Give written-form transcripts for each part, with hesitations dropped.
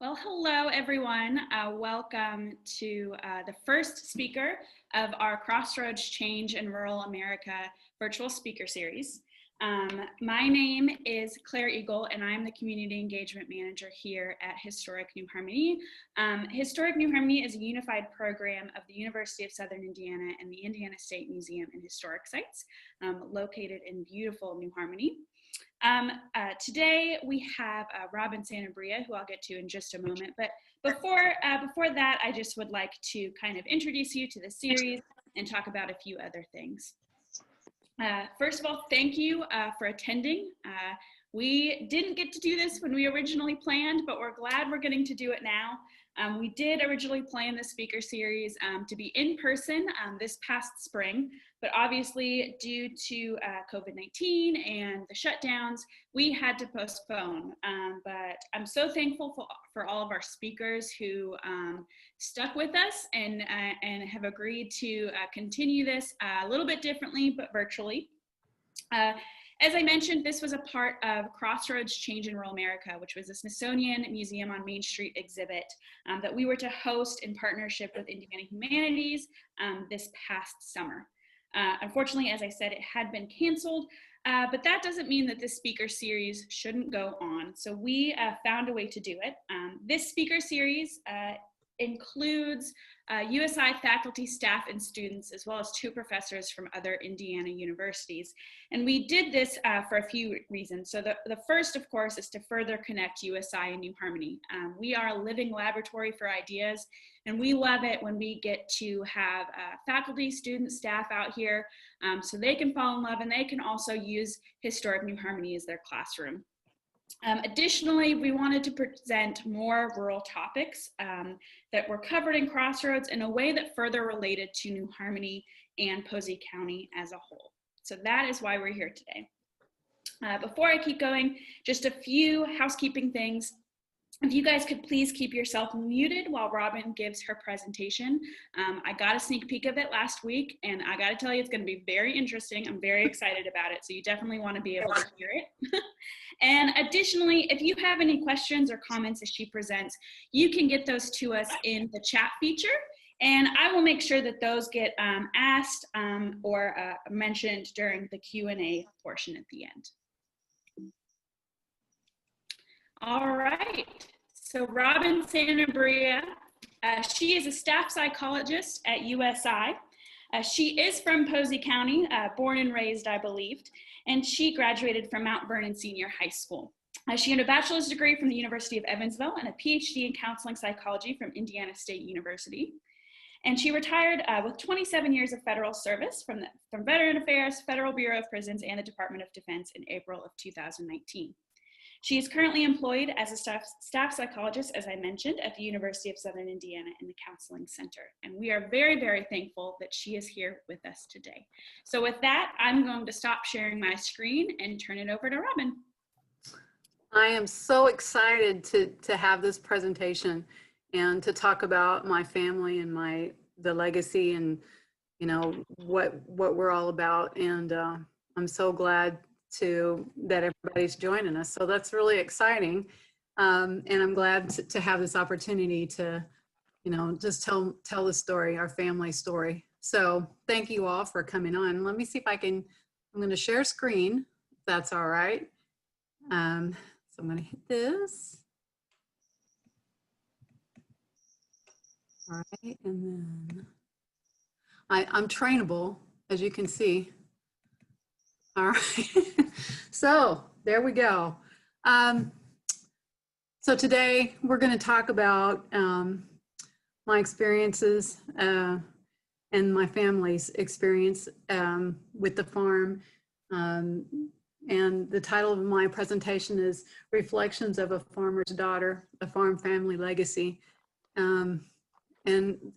Well, hello, everyone. Welcome to the first speaker of our Crossroads Change in Rural America virtual speaker series. My name is Claire Eagle, and I'm the Community Engagement Manager here at Historic New Harmony. Historic New Harmony is a unified program of the University of Southern Indiana and the Indiana State Museum and Historic Sites, located in beautiful New Harmony. Today we have Robin Santabria, who I'll get to in just a moment. But before that, I just would like to kind of introduce you to the series and talk about a few other things. First of all, thank you for attending. We didn't get to do this when we originally planned, but we're glad we're getting to do it now. We did originally plan the speaker series to be in person this past spring, but obviously due to COVID-19 and the shutdowns, we had to postpone. But I'm so thankful for all of our speakers who stuck with us and have agreed to continue this a little bit differently, but virtually. As I mentioned, this was a part of Crossroads Change in Rural America, which was a Smithsonian Museum on Main Street exhibit that we were to host in partnership with Indiana Humanities this past summer. Unfortunately, as I said, it had been canceled, but that doesn't mean that this speaker series shouldn't go on. So we found a way to do it. This speaker series includes USI faculty, staff, and students, as well as 2 professors from other Indiana universities. And we did this for a few reasons. So the first, of course, is to further connect USI and New Harmony. We are a living laboratory for ideas, and we love it when we get to have faculty, students, staff out here so they can fall in love and they can also use Historic New Harmony as their classroom. Additionally, we wanted to present more rural topics that were covered in Crossroads in a way that further related to New Harmony and Posey County as a whole. So that is why we're here today. Before I keep going, just a few housekeeping things. If you guys could please keep yourself muted while Robin gives her presentation. I got a sneak peek of it last week, and I gotta tell you, it's gonna be very interesting. I'm very excited about it, so you definitely wanna be able to hear it. And additionally, if you have any questions or comments as she presents, you can get those to us in the chat feature, and I will make sure that those get asked or mentioned during the Q&A portion at the end. All right, so Robin Santabria, she is a staff psychologist at USI. She is from Posey County, born and raised, I believed, and she graduated from Mount Vernon Senior High School. She earned a bachelor's degree from the University of Evansville and a PhD in counseling psychology from Indiana State University. And she retired with 27 years of federal service from Veteran Affairs, Federal Bureau of Prisons, and the Department of Defense in April of 2019. She is currently employed as a staff psychologist, as I mentioned, at the University of Southern Indiana in the Counseling Center. And we are very, very thankful that she is here with us today. So with that, I'm going to stop sharing my screen and turn it over to Robin. I am so excited to have this presentation and to talk about my family and the legacy and, you know, what we're all about. And I'm so glad that everybody's joining us. So that's really exciting. And I'm glad to have this opportunity to, you know, just tell the story, our family story. So thank you all for coming on. Let me see if I'm going to share screen, if that's all right. So I'm going to hit this. All right, and then I'm trainable, as you can see. All right, so there we go. So today we're going to talk about my experiences and my family's experience with the farm. And the title of my presentation is Reflections of a Farmer's Daughter, a Farm Family Legacy. And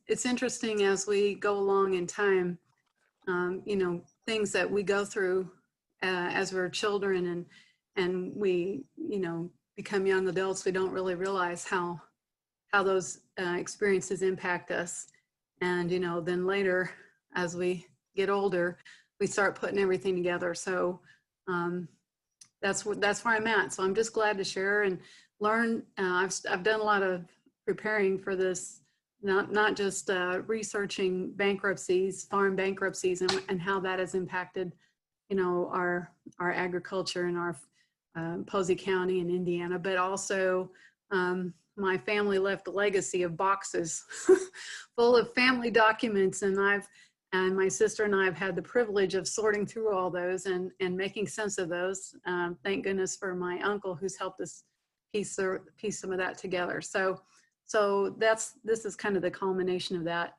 it's interesting as we go along in time, you know, things that we go through as we're children and we, you know, become young adults, we don't really realize how those experiences impact us. And, you know, then later, as we get older, we start putting everything together. So that's where I'm at. So I'm just glad to share and learn. I've done a lot of preparing for this, not just researching bankruptcies, farm bankruptcies, and how that has impacted, you know, our agriculture in our Posey County in Indiana, but also my family left a legacy of boxes full of family documents, and my sister and I have had the privilege of sorting through all those and making sense of those. Thank goodness for my uncle who's helped us piece some of that together. So this is kind of the culmination of that.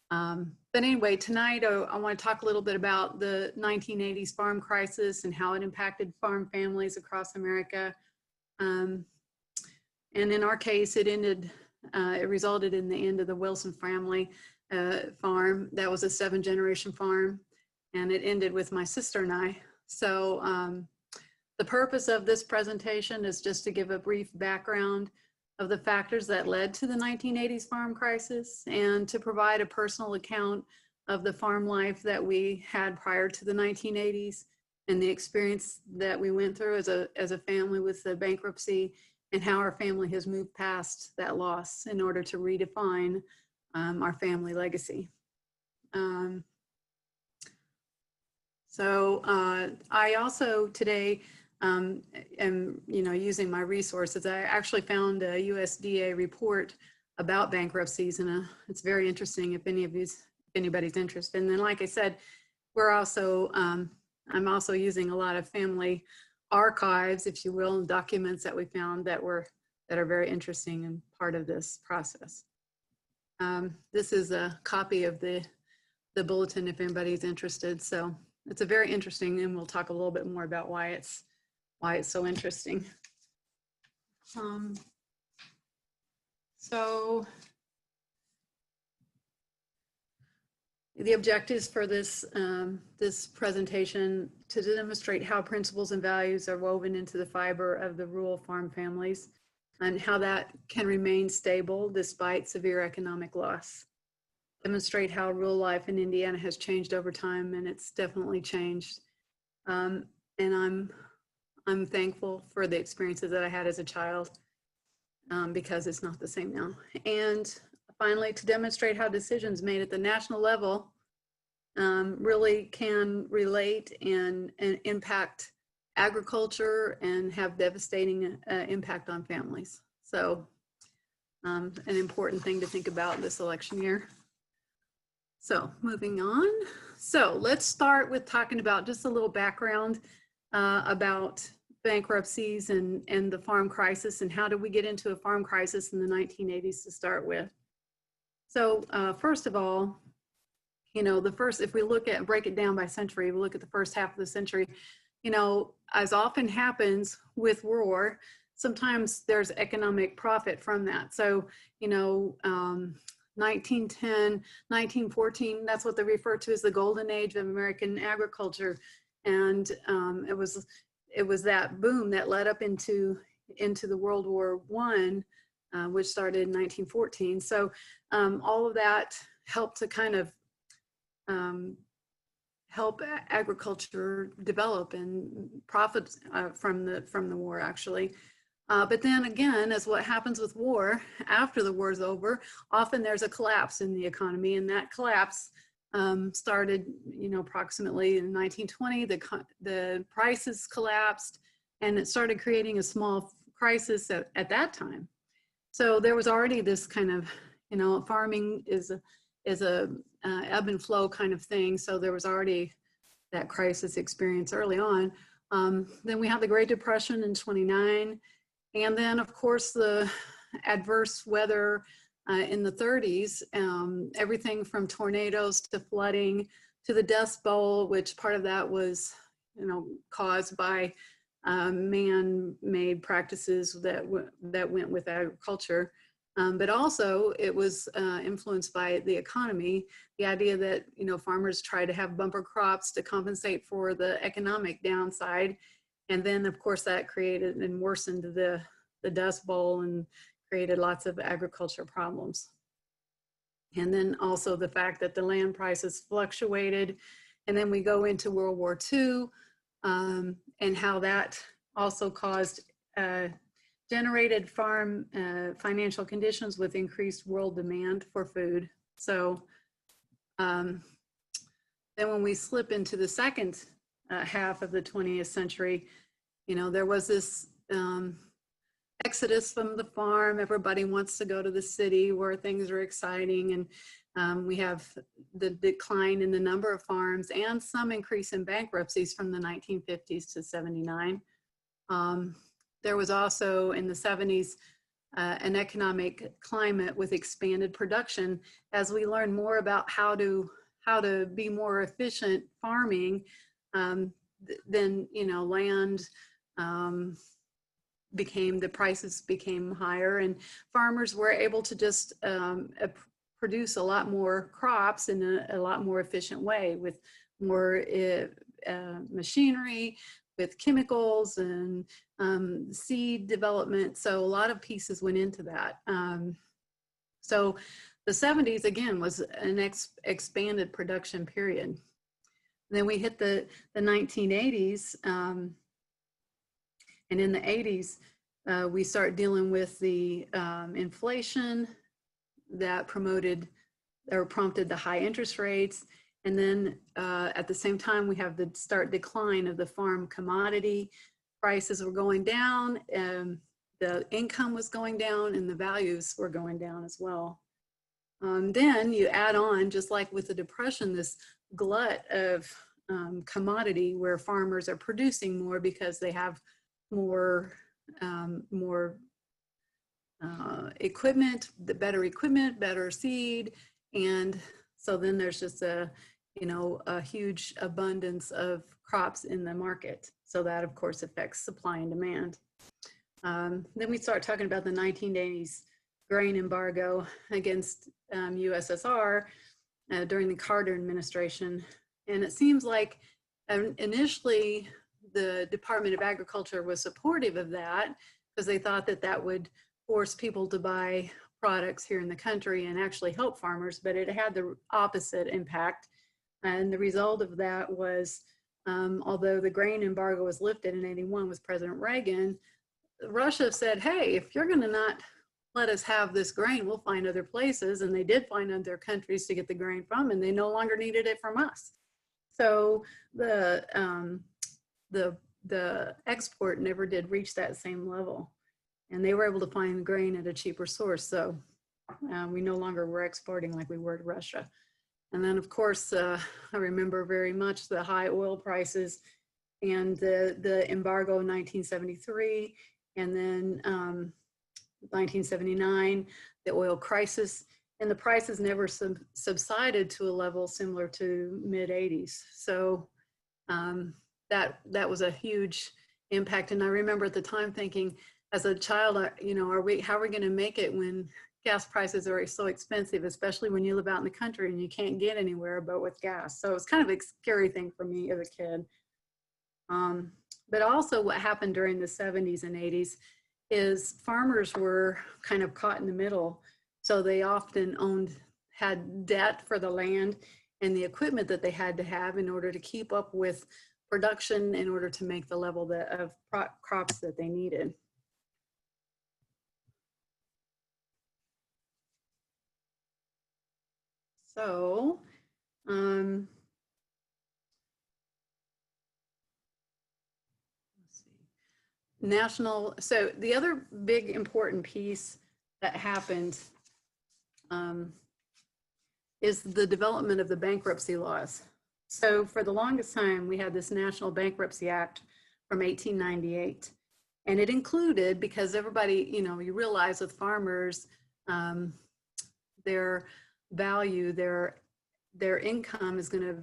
But anyway, tonight I want to talk a little bit about the 1980s farm crisis and how it impacted farm families across America. And in our case, it resulted in the end of the Wilson family farm. That was a 7-generation farm, and it ended with my sister and I. So the purpose of this presentation is just to give a brief background of the factors that led to the 1980s farm crisis and to provide a personal account of the farm life that we had prior to the 1980s and the experience that we went through as a family with the bankruptcy, and how our family has moved past that loss in order to redefine our family legacy. I also today am, using my resources. I actually found a USDA report about bankruptcies, and it's very interesting if anybody's interested. And then, like I said, we're also I'm also using a lot of family archives, if you will, and documents that we found that are very interesting and part of this process. This is a copy of the bulletin if anybody's interested. So it's a very interesting, and we'll talk a little bit more about why it's so interesting. So the objectives for this presentation to demonstrate how principles and values are woven into the fiber of the rural farm families and how that can remain stable despite severe economic loss. Demonstrate how rural life in Indiana has changed over time, and it's definitely changed. And I'm thankful for the experiences that I had as a child because it's not the same now. And finally, to demonstrate how decisions made at the national level really can relate and impact agriculture and have devastating impact on families. So an important thing to think about this election year. So moving on. So let's start with talking about just a little background about bankruptcies and the farm crisis, and how did we get into a farm crisis in the 1980s to start with. So first of all, if we break it down by century, we look at the first half of the century, as often happens with war, sometimes there's economic profit from that. So, 1910, 1914, that's what they refer to as the golden age of American agriculture. And it was that boom that led up into the World War I, which started in 1914. So all of that helped to kind of help agriculture develop and profit from the war, actually. But then again, as what happens with war, after the war is over, often there's a collapse in the economy, and that collapse started, approximately in 1920. The prices collapsed, and it started creating a small crisis at that time. So there was already this kind of, farming is a ebb and flow kind of thing. So there was already that crisis experience early on. Then we had the Great Depression in 29. And then, of course, the adverse weather in the 30s, everything from tornadoes to flooding to the Dust Bowl, which part of that was, caused by man-made practices that went with agriculture. But also it was influenced by the economy, the idea that, farmers try to have bumper crops to compensate for the economic downside. And then, of course, that created and worsened the Dust Bowl and created lots of agriculture problems. And then also the fact that the land prices fluctuated. And then we go into World War II and how that also caused generated farm financial conditions with increased world demand for food. So then when we slip into the second half of the 20th century, you know, there was this exodus from the farm. Everybody wants to go to the city where things are exciting. And we have the decline in the number of farms and some increase in bankruptcies from the 1950s to 79. There was also in the 70s an economic climate with expanded production. As we learn more about how to be more efficient farming, then, you know, land the prices became higher, and farmers were able to just produce a lot more crops in a lot more efficient way with more machinery, with chemicals and seed development. So a lot of pieces went into that. So the 70s, again, was an expanded production period. And then we hit the 1980s, and in the 80s, we start dealing with the inflation that prompted the high interest rates. And then at the same time, we have the decline of the farm commodity. Prices were going down, and the income was going down, and the values were going down as well. Then you add on, just like with the Depression, this glut of commodity where farmers are producing more because they have more equipment, better equipment, better seed. And so then there's just a huge abundance of crops in the market. So that of course affects supply and demand. Then we start talking about the 1980s grain embargo against USSR during the Carter administration. And it seems like initially the Department of Agriculture was supportive of that because they thought that that would force people to buy products here in the country and actually help farmers, but it had the opposite impact. And the result of that was, although the grain embargo was lifted in 81 with President Reagan, Russia said, hey, if you're going to not let us have this grain, we'll find other places. And they did find other countries to get the grain from, and they no longer needed it from us. So the export never did reach that same level. And they were able to find grain at a cheaper source. So we no longer were exporting like we were to Russia. And then, of course, I remember very much the high oil prices and the embargo in 1973, and then 1979, the oil crisis, and the prices never subsided to a level similar to mid-80s. So that was a huge impact. And I remember at the time thinking, as a child, how are we going to make it when gas prices are so expensive, especially when you live out in the country and you can't get anywhere but with gas. So it's kind of a scary thing for me as a kid. But also what happened during the 70s and 80s is farmers were kind of caught in the middle. So they often had debt for the land and the equipment that they had to have in order to keep up with production, in order to make the level of crops that they needed. So, let's see. So the other big important piece that happened is the development of the bankruptcy laws. So for the longest time, we had this National Bankruptcy Act from 1898. And it included, because everybody, you realize with farmers, their value, their income is going to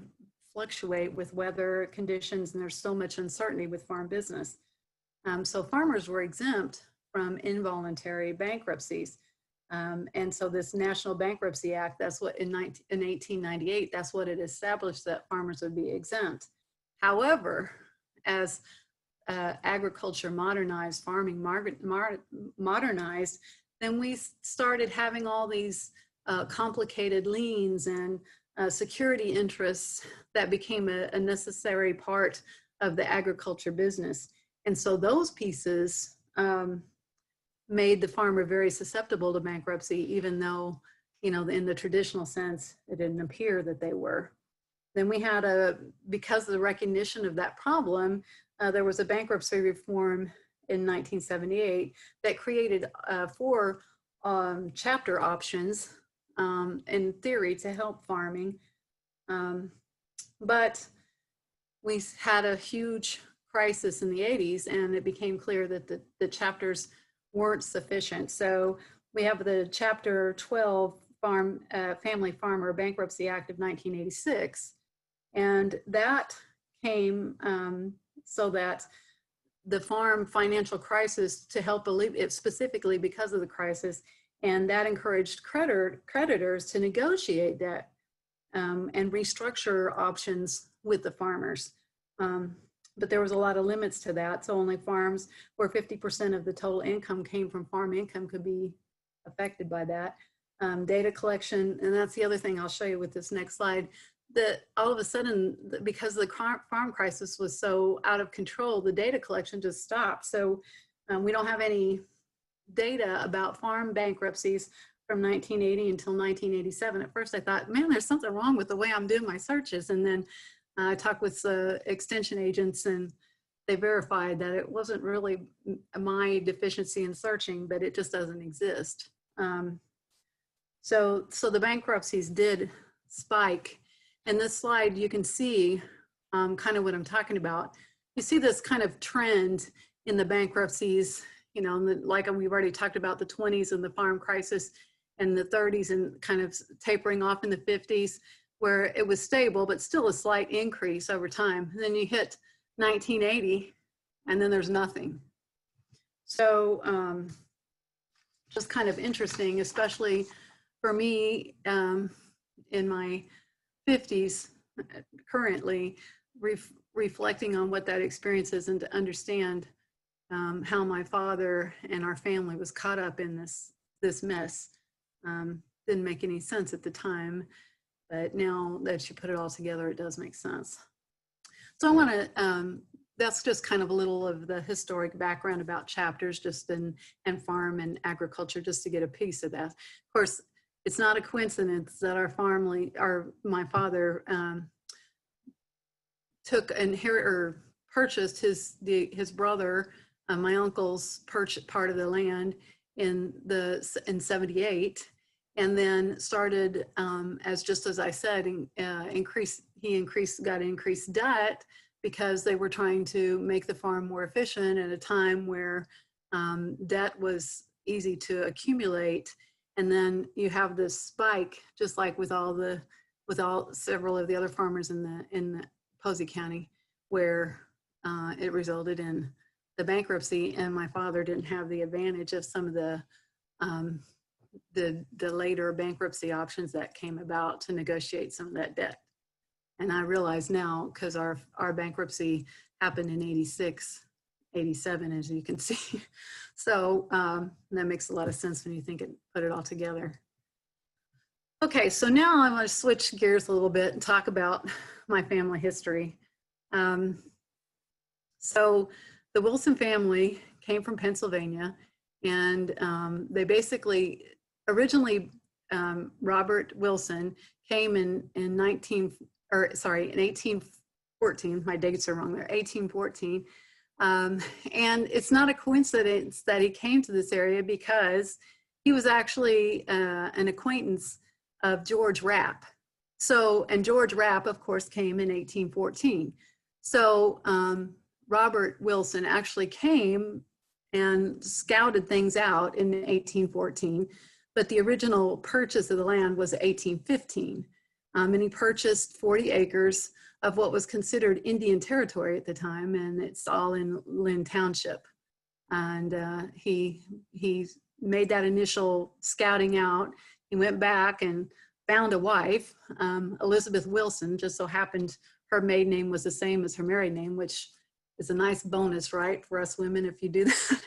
fluctuate with weather conditions, and there's so much uncertainty with farm business. So farmers were exempt from involuntary bankruptcies. And so this National Bankruptcy Act, that's what in 1898, that's what it established, that farmers would be exempt. However, as agriculture modernized, farming modernized, then we started having all these complicated liens and security interests that became a necessary part of the agriculture business. And so those pieces made the farmer very susceptible to bankruptcy, even though, you know, in the traditional sense, it didn't appear that they were. Then we had because of the recognition of that problem, there was a bankruptcy reform in 1978 that created 4 chapter options in theory to help farming. But we had a huge crisis in the 80s, and it became clear that the chapters weren't sufficient. So we have the Chapter 12 Family Farmer Bankruptcy Act of 1986, and that came so that the farm financial crisis to help alleviate, specifically because of the crisis, and that encouraged creditors to negotiate debt and restructure options with the farmers. But there was a lot of limits to that. So only farms where 50% of the total income came from farm income could be affected by that. Data collection, and that's the other thing I'll show you with this next slide, that all of a sudden, because the farm crisis was so out of control, the data collection just stopped. So we don't have any data about farm bankruptcies from 1980 until 1987. At first I thought, man, there's something wrong with the way I'm doing my searches. And then I talked with extension agents, and they verified that it wasn't really my deficiency in searching, but it just doesn't exist. So the bankruptcies did spike. In this slide, you can see kind of what I'm talking about. You see this kind of trend in the bankruptcies, you know, like we've already talked about the 20s and the farm crisis, and the 30s and kind of tapering off in the 50s, where it was stable, but still a slight increase over time. And then you hit 1980, and then there's nothing. So just kind of interesting, especially for me in my 50s currently, reflecting on what that experience is, and to understand how my father and our family was caught up in this mess. Didn't make any sense at the time, but now that you put it all together, it does make sense. So I want to, that's just kind of a little of the historic background about chapters, just and farm and agriculture, just to get a piece of that. Of course, it's not a coincidence that my father purchased his brother, my uncle's part of the land in 78, and then started as I said, got increased debt because they were trying to make the farm more efficient at a time where debt was easy to accumulate. And then you have this spike, just like with several of the other farmers in the Posey County, where it resulted in the bankruptcy, and my father didn't have the advantage of some of the later bankruptcy options that came about to negotiate some of that debt. And I realize now, because our bankruptcy happened in 86, 87, as you can see. So that makes a lot of sense when you put it all together. Okay, so now I want to switch gears a little bit and talk about my family history. So the Wilson family came from Pennsylvania, and they basically, originally, Robert Wilson came in 1814, my dates are wrong there, 1814. And it's not a coincidence that he came to this area, because he was actually an acquaintance of George Rapp. And George Rapp, of course, came in 1814. So Robert Wilson actually came and scouted things out in 1814, but the original purchase of the land was 1815. And he purchased 40 acres of what was considered Indian territory at the time, and it's all in Lynn Township. And he made that initial scouting out. He went back and found a wife, Elizabeth Wilson. Just so happened her maiden name was the same as her married name, which is a nice bonus, right, for us women if you do that.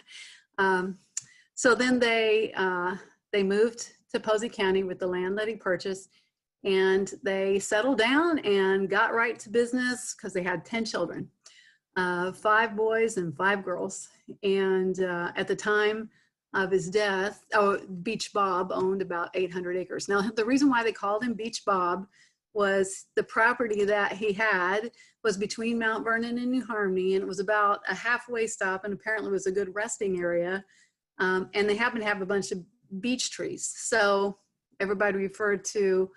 So then they moved to Posey County with the land that he purchased, and they settled down and got right to business because they had 10 children, 5 boys and 5 girls. And at the time, of his death, Beach Bob owned about 800 acres. Now, the reason why they called him Beach Bob was the property that he had was between Mount Vernon and New Harmony, and it was about a halfway stop, and apparently was a good resting area. And they happened to have a bunch of beech trees. So everybody referred to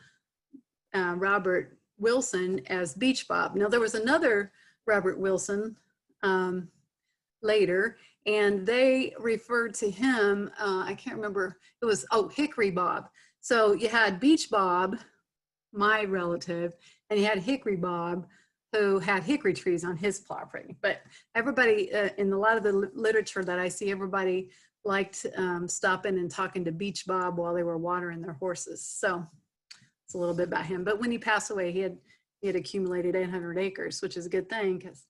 Robert Wilson as Beach Bob. Now, there was another Robert Wilson later, and they referred to him, I can't remember, it was, Hickory Bob. So you had Beach Bob, my relative, and you had Hickory Bob, who had hickory trees on his property. But everybody, in a lot of the literature that I see, everybody liked stopping and talking to Beach Bob while they were watering their horses. So it's a little bit about him. But when he passed away, he had accumulated 800 acres, which is a good thing, because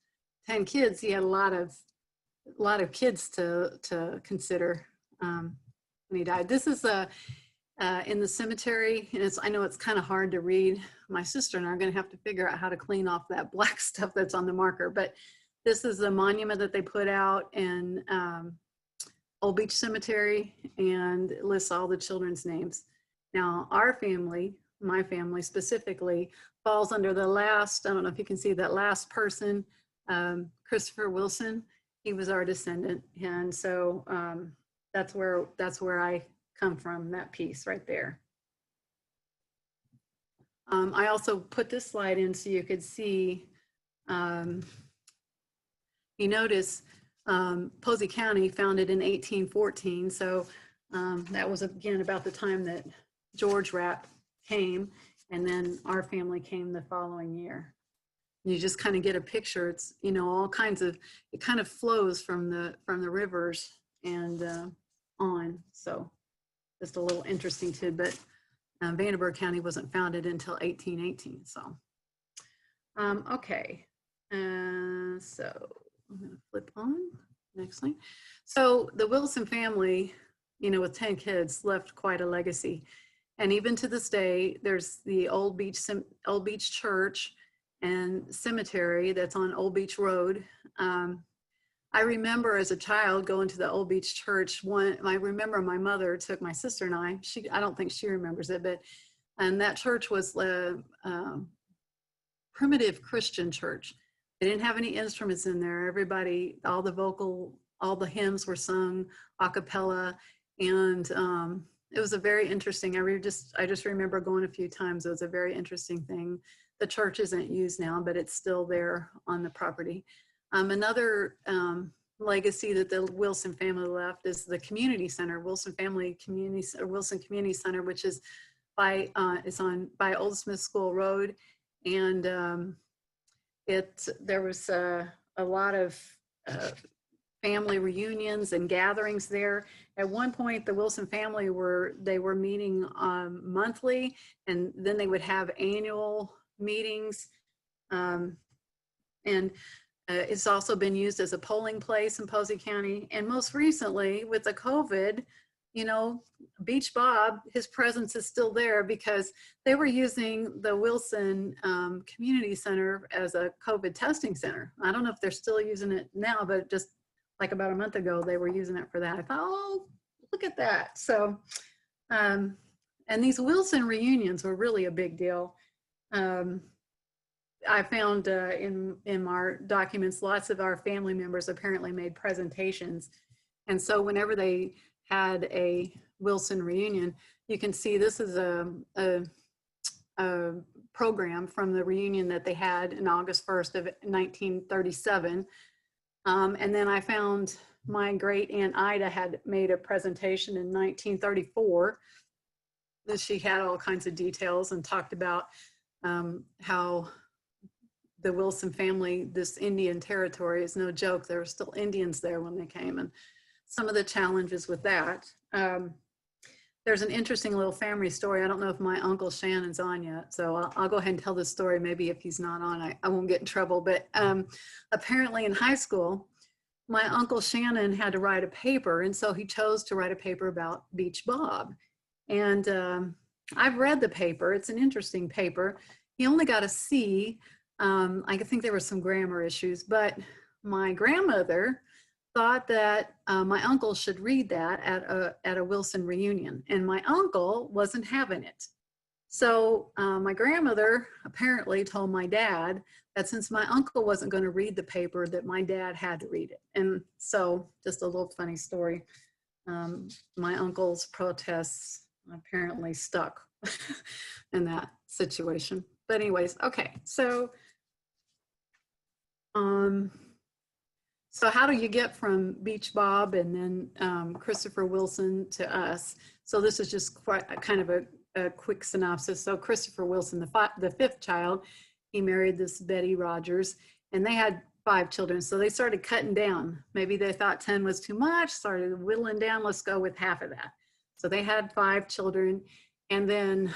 10 kids, he had a lot of kids to consider when he died. This is in the cemetery, and I know it's kind of hard to read. My sister and I are going to have to figure out how to clean off that black stuff that's on the marker. But this is the monument that they put out in Old Beach Cemetery, and it lists all the children's names. Now, our family, my family specifically, falls under the last, I don't know if you can see that last person, Christopher Wilson. He was our descendant. And so that's where I come from, that piece right there. I also put this slide in so you could see, you notice Posey County founded in 1814. So that was again about the time that George Rapp came, and then our family came the following year. You just kind of get a picture. It's, you know, all kinds of, it kind of flows from the rivers and on. So just a little interesting tidbit. Vandenberg County wasn't founded until 1818. So, okay. So I'm going to flip on next line. So the Wilson family, you know, with 10 kids, left quite a legacy. And even to this day, there's the Old Beach Church and cemetery that's on Old Beach Road. I remember as a child going to the Old Beach Church. I remember my mother took my sister and I don't think she remembers it, and that church was a primitive Christian church. They didn't have any instruments in there. Everybody, all the hymns were sung a cappella, and it was a very interesting, I just remember going a few times. It was a very interesting thing. The church isn't used now, but it's still there on the property. Another legacy that the Wilson family left is the community center, Wilson Community Center, which is by Old Smith School Road, and there was a lot of family reunions and gatherings there. At one point, the Wilson family were meeting monthly, and then they would have annual meetings, and it's also been used as a polling place in Posey County. And most recently with the COVID, you know, Beach Bob, his presence is still there because they were using the Wilson Community Center as a COVID testing center. I don't know if they're still using it now, but just like about a month ago, they were using it for that. I thought, oh, look at that. So, and these Wilson reunions were really a big deal. I found in our documents, lots of our family members apparently made presentations. And so whenever they had a Wilson reunion, you can see this is a program from the reunion that they had in August 1st of 1937. And then I found my great aunt Ida had made a presentation in 1934. She had all kinds of details and talked about how the Wilson family, this Indian territory is no joke. There were still Indians there when they came, and some of the challenges with that. There's an interesting little family story. I don't know if my Uncle Shannon's on yet, so I'll go ahead and tell this story. Maybe if he's not on, I won't get in trouble. But apparently in high school, my Uncle Shannon had to write a paper, and so he chose to write a paper about Beach Bob. And I've read the paper. It's an interesting paper. He only got a C. I think there were some grammar issues, but my grandmother thought that my uncle should read that at a Wilson reunion, and my uncle wasn't having it. So my grandmother apparently told my dad that since my uncle wasn't going to read the paper, that my dad had to read it. And so, just a little funny story. My uncle's protests apparently stuck in that situation. But anyways, okay. So how do you get from Beach Bob and then Christopher Wilson to us? So this is just quite a kind of a quick synopsis. So Christopher Wilson, the fifth child, he married this Betty Rogers, and they had 5 children. So they started cutting down. Maybe they thought 10 was too much, started whittling down, let's go with half of that. So they had 5 children. And then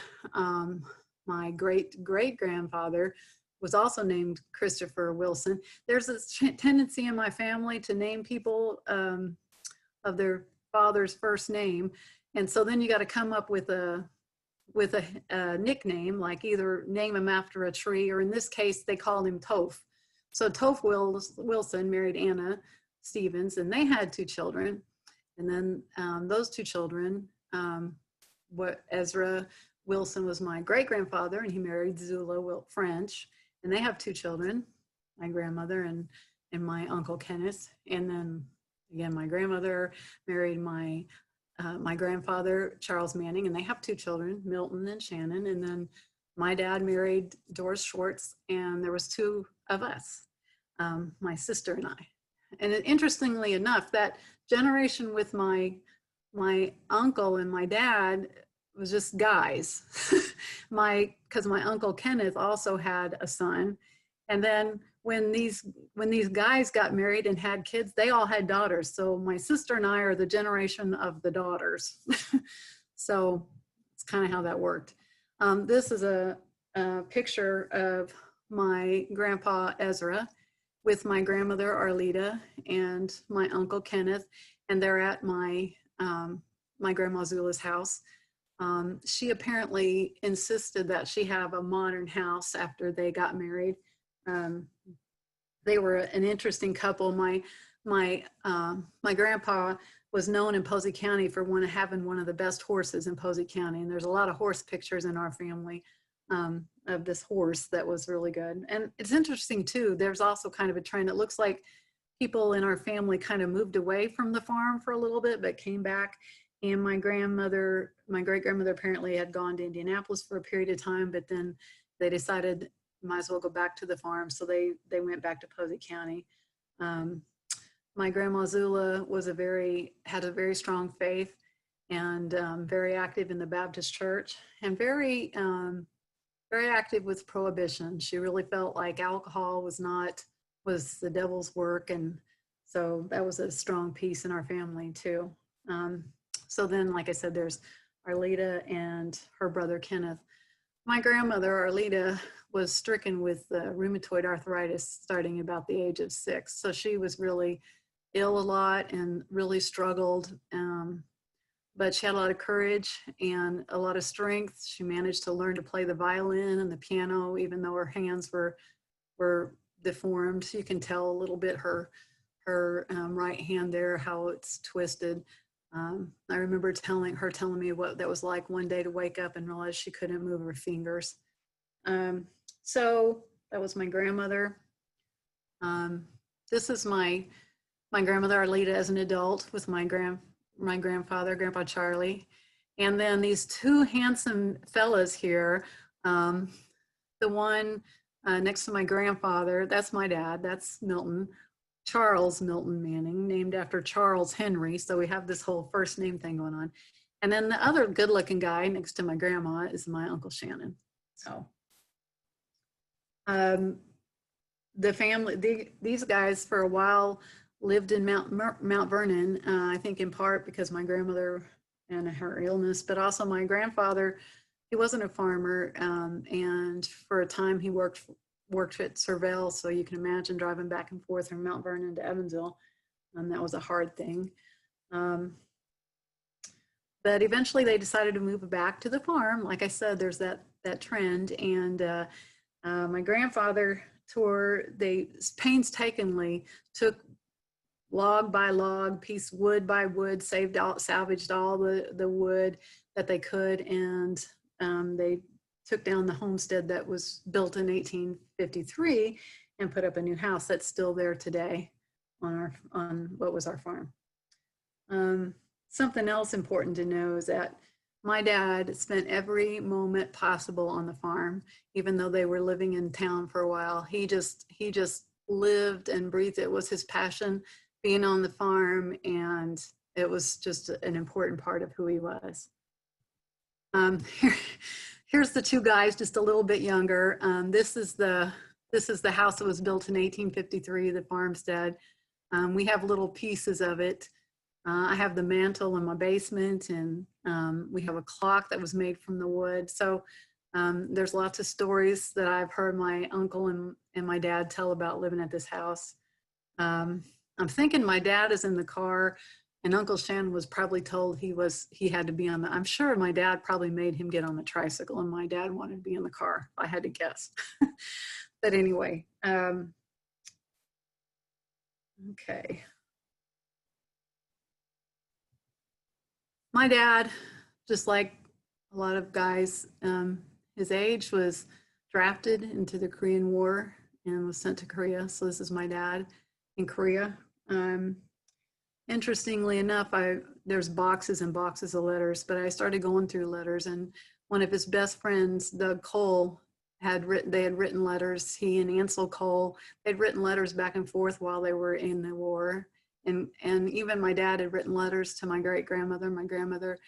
my great-great-grandfather was also named Christopher Wilson. There's this tendency in my family to name people of their father's first name. And so then you got to come up with a nickname, like either name him after a tree, or in this case, they called him Toph. So Toph Wilson married Anna Stevens, and they had 2 children. And then those 2 children, Ezra Wilson was my great-grandfather, and he married Zula French. And they have 2 children, my grandmother and my uncle Kenneth. And then again, my grandmother married my grandfather, Charles Manning, and they have 2 children, Milton and Shannon. And then my dad married Doris Schwartz, and there was 2 of us, my sister and I. And interestingly enough, that generation with my uncle and my dad was just guys. Because my uncle Kenneth also had a son. And then when these guys got married and had kids, they all had daughters. So my sister and I are the generation of the daughters. So it's kind of how that worked. This is a picture of my grandpa Ezra with my grandmother Arlita and my uncle Kenneth, and they're at my grandma Zula's house. She apparently insisted that she have a modern house after they got married. They were an interesting couple. My grandpa was known in Posey County for having one of the best horses in Posey County, and there's a lot of horse pictures in our family of this horse that was really good. And it's interesting too, there's also kind of a trend. It looks like people in our family kind of moved away from the farm for a little bit, but came back. And my great-grandmother apparently had gone to Indianapolis for a period of time, but then they decided might as well go back to the farm. So they went back to Posey County. My grandma Zula had a very strong faith, and very active in the Baptist church, and very active with prohibition. She really felt like alcohol was the devil's work. And so that was a strong piece in our family too. So then, like I said, there's Arlita and her brother Kenneth. My grandmother, Arlita, was stricken with rheumatoid arthritis starting about the age of 6. So she was really ill a lot and really struggled. But she had a lot of courage and a lot of strength. She managed to learn to play the violin and the piano, even though her hands were deformed. You can tell a little bit her right hand there, how it's twisted. I remember telling me what that was like one day to wake up and realize she couldn't move her fingers. So that was my grandmother. This is my grandmother Arlita as an adult with my grandfather, Grandpa Charlie. And then these 2 handsome fellas here. The one next to my grandfather, that's my dad, that's Milton. Charles Milton Manning, named after Charles Henry. So we have this whole first name thing going on. And then the other good looking guy next to my grandma is my Uncle Shannon. So the family, these guys for a while lived in Mount Vernon, I think in part because my grandmother and her illness, but also my grandfather, he wasn't a farmer. And for a time he worked at Servell, so you can imagine driving back and forth from Mount Vernon to Evansville. That was a hard thing. But eventually they decided to move back to the farm. Like I said, there's that trend. And my grandfather they painstakingly took log by log, piece wood by wood, salvaged all the wood that they could, and they took down the homestead that was built in 1853 and put up a new house that's still there today on what was our farm. Something else important to know is that my dad spent every moment possible on the farm, even though they were living in town for a while. He just lived and breathed. It was his passion, being on the farm, and it was just an important part of who he was. Here's the two guys, just a little bit younger. This is the house that was built in 1853, the farmstead. We have little pieces of it. I have the mantle in my basement, and we have a clock that was made from the wood. So there's lots of stories that I've heard my uncle and my dad tell about living at this house. I'm thinking my dad is in the car, and Uncle Shannon was probably told he had to be on the, I'm sure my dad probably made him get on the tricycle, and my dad wanted to be in the car, if I had to guess. But anyway, okay. My dad, just like a lot of guys his age, was drafted into the Korean War and was sent to Korea. So this is my dad in Korea. Interestingly enough, there's boxes and boxes of letters, but I started going through letters, and one of his best friends, Doug Cole, had written letters. He and Ansel Cole, they'd written letters back and forth while they were in the war. And even my dad had written letters to my great-grandmother, my grandmother,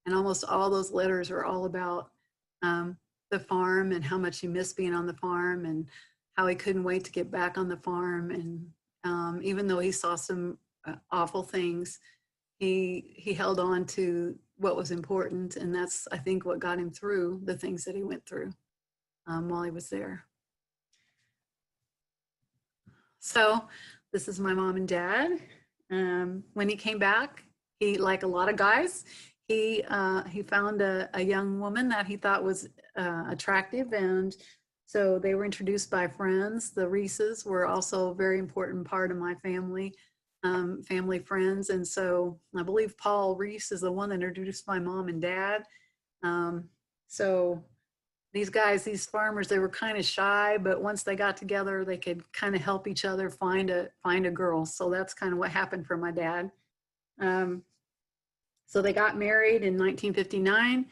and almost all those letters are all about the farm and how much he missed being on the farm and how he couldn't wait to get back on the farm. And even though he saw some awful things, he held on to what was important, and that's, I think, what got him through the things that he went through while he was there. So this is my mom and dad. When he came back, he, like a lot of guys, he found a young woman that he thought was attractive, and so they were introduced by friends. The Reeses were also a very important part of my family friends, and so I believe Paul Reese is the one that introduced my mom and dad. So these guys, these farmers, they were kind of shy, but once they got together, they could kind of help each other find a girl. So that's kind of what happened for my dad. So they got married in 1959,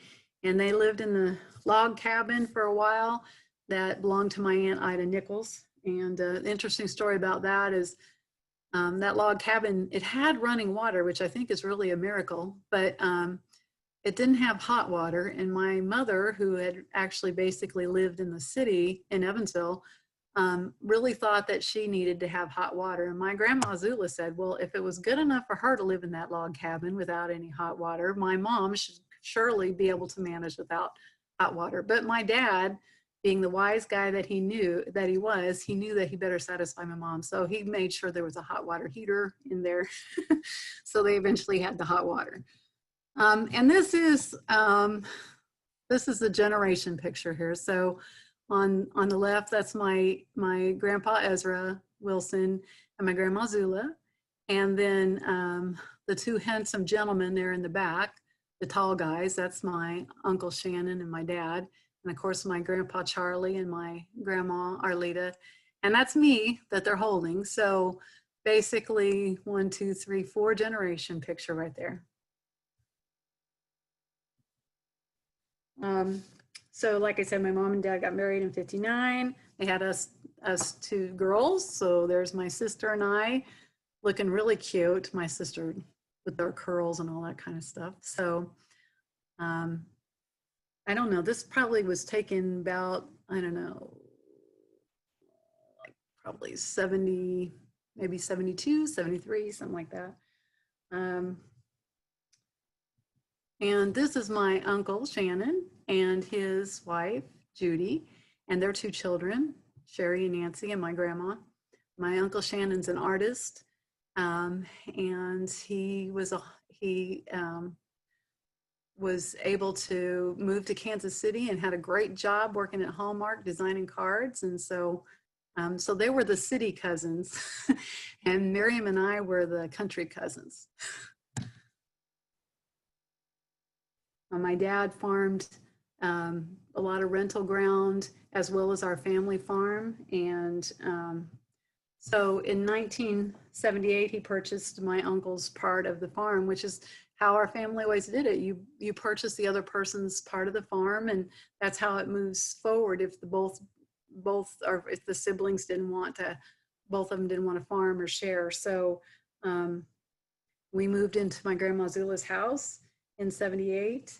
and they lived in the log cabin for a while that belonged to my Aunt Ida Nichols. And the interesting story about that is that log cabin, it had running water, which I think is really a miracle, but it didn't have hot water. And my mother, who had actually basically lived in the city in Evansville, really thought that she needed to have hot water. And my grandma Zula said, well, if it was good enough for her to live in that log cabin without any hot water, my mom should surely be able to manage without hot water. But my dad, being the wise guy that he knew that he was, he knew that he better satisfy my mom. So he made sure there was a hot water heater in there. So they eventually had the hot water. And this is the generation picture here. So on the left, that's my grandpa Ezra Wilson and my grandma Zula. And then the two handsome gentlemen there in the back, the tall guys, that's my Uncle Shannon and my dad. And of course, my grandpa Charlie and my grandma Arlita. And that's me that they're holding. So basically 1, 2, 3, 4 generation picture right there. So like I said, my mom and dad got married in 59. They had us 2 girls. So there's my sister and I looking really cute. My sister with their curls and all that kind of stuff. So I don't know, this probably was taken about, I don't know, like probably 70, maybe 72, 73, something like that. And this is my uncle Shannon and his wife Judy and their 2 children, Sherry and Nancy, and my grandma. My uncle Shannon's an artist, and he was able to move to Kansas City and had a great job working at Hallmark designing cards. And so So they were the city cousins, and Miriam and I were the country cousins. My dad farmed a lot of rental ground as well as our family farm. And so in 1978, he purchased my uncle's part of the farm, which is how our family always did it. You purchase the other person's part of the farm, and that's how it moves forward. If the both or if the siblings didn't want to, both of them didn't want to farm or share. So we moved into my grandma Zula's house in 78.